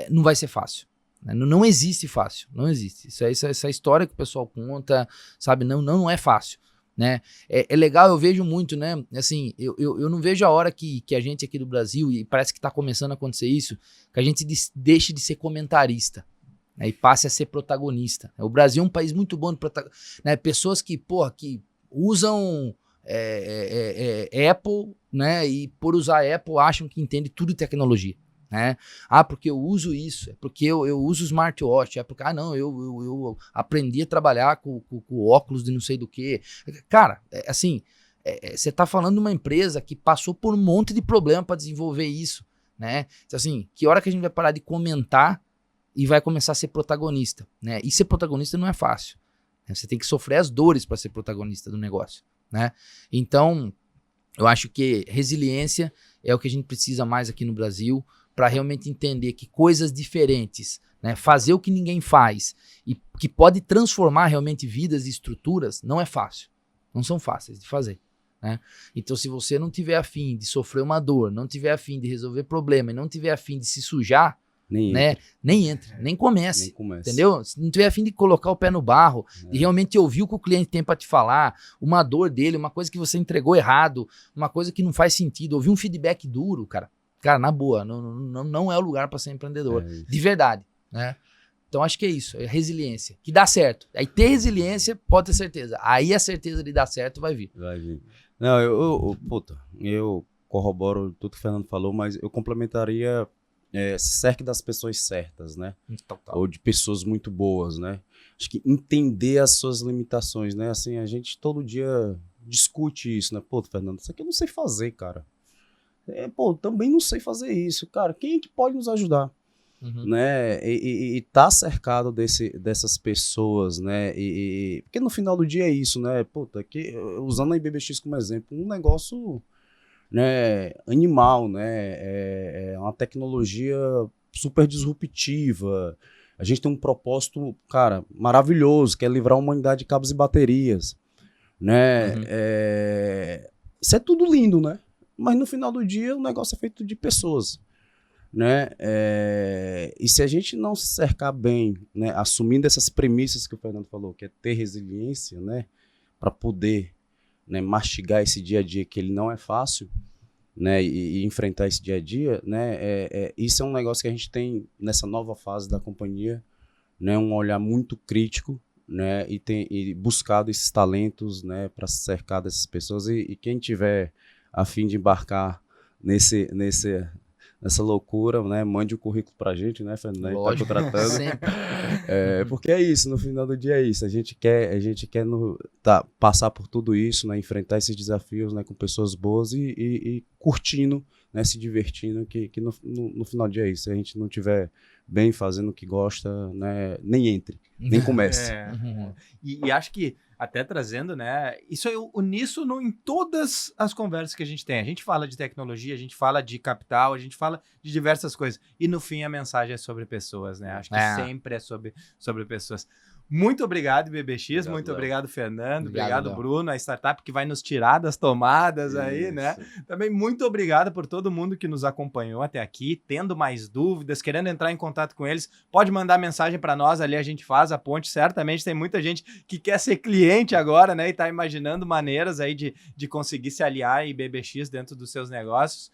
B: não vai ser fácil. Não existe fácil, não existe. Essa história que o pessoal conta, sabe, não é fácil, né? É legal, eu vejo muito, né? Assim, eu não vejo a hora que a gente aqui do Brasil, e parece que tá começando a acontecer isso, que a gente deixe de ser comentarista, né, e passe a ser protagonista. O Brasil é um país muito bom de né? Pessoas que usam Apple, né? E por usar Apple acham que entende tudo de tecnologia. Né? Porque eu uso isso, é porque eu uso smartwatch, é porque, eu aprendi a trabalhar com óculos de não sei do que. Cara, você tá falando de uma empresa que passou por um monte de problema para desenvolver isso, né? Então, assim, que hora que a gente vai parar de comentar e vai começar a ser protagonista, né? E ser protagonista não é fácil, né? Você tem que sofrer as dores para ser protagonista do negócio, né? Então, eu acho que resiliência é o que a gente precisa mais aqui no Brasil, para realmente entender que coisas diferentes, né, fazer o que ninguém faz e que pode transformar realmente vidas e estruturas, não é fácil. Não são fáceis de fazer, né? Então, se você não tiver afim de sofrer uma dor, não tiver afim de resolver problema e não tiver afim de se sujar, nem entre, nem comece. Entendeu? Se não tiver afim de colocar o pé no barro, de realmente ouvir o que o cliente tem para te falar, uma dor dele, uma coisa que você entregou errado, uma coisa que não faz sentido, ouvir um feedback duro, cara, na boa, não é o lugar para ser empreendedor, de verdade, né? Então acho que é isso, é resiliência, que dá certo. Aí ter resiliência, pode ter certeza. Aí a certeza de dar certo vai vir.
C: Não, eu corroboro tudo que o Fernando falou, mas eu complementaria se cerque das pessoas certas, né?
B: Total.
C: Ou de pessoas muito boas, né? Acho que entender as suas limitações, né? Assim, a gente todo dia discute isso, né? Pô, Fernando, isso aqui eu não sei fazer, cara. Pô, também não sei fazer isso, cara. Quem é que pode nos ajudar? Né? E tá cercado dessas pessoas, né? Porque no final do dia é isso, né? Puta, usando a IBBX como exemplo, um negócio, né, animal, né? É uma tecnologia super disruptiva. A gente tem um propósito, cara, maravilhoso, que é livrar a humanidade de cabos e baterias, né? Isso é tudo lindo, né? Mas no final do dia o negócio é feito de pessoas, né? E se a gente não se cercar bem, né, assumindo essas premissas que o Fernando falou, que é ter resiliência, né, para poder, né, mastigar esse dia a dia, que ele não é fácil, né, e enfrentar esse dia a dia, né, isso é um negócio que a gente tem nessa nova fase da companhia, né, um olhar muito crítico, né, e buscado esses talentos, né, para se cercar dessas pessoas, e quem tiver a fim de embarcar nessa loucura, né? Mande o currículo pra gente, né, Fernando? A gente tá contratando.
B: Sempre.
C: Porque é isso, no final do dia é isso. A gente quer passar por tudo isso, né? Enfrentar esses desafios, né? Com pessoas boas e curtindo, né? Se divertindo, que no final do dia é isso. Se a gente não tiver bem fazendo o que gosta, né? Nem entre, nem comece.
A: E acho que até trazendo, né? Isso é uníssono em todas as conversas que a gente tem. A gente fala de tecnologia, a gente fala de capital, a gente fala de diversas coisas. E no fim a mensagem é sobre pessoas, né? Acho que sempre é sobre pessoas. Muito obrigado, BBX. Muito obrigado, Fernando. Obrigado, Bruno. A startup que vai nos tirar das tomadas aí, né? Também muito obrigado por todo mundo que nos acompanhou até aqui. Tendo mais dúvidas, querendo entrar em contato com eles, pode mandar mensagem para nós. Ali a gente faz a ponte. Certamente tem muita gente que quer ser cliente agora, né? E tá imaginando maneiras aí de conseguir se aliar e BBX dentro dos seus negócios.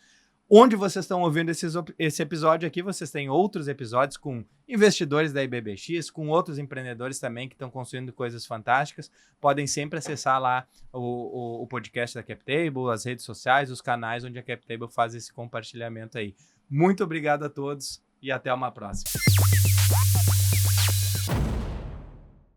A: Onde vocês estão ouvindo esse episódio aqui, vocês têm outros episódios com investidores da IBBX, com outros empreendedores também que estão construindo coisas fantásticas. Podem sempre acessar lá o podcast da CapTable, as redes sociais, os canais onde a CapTable faz esse compartilhamento aí. Muito obrigado a todos e até uma próxima.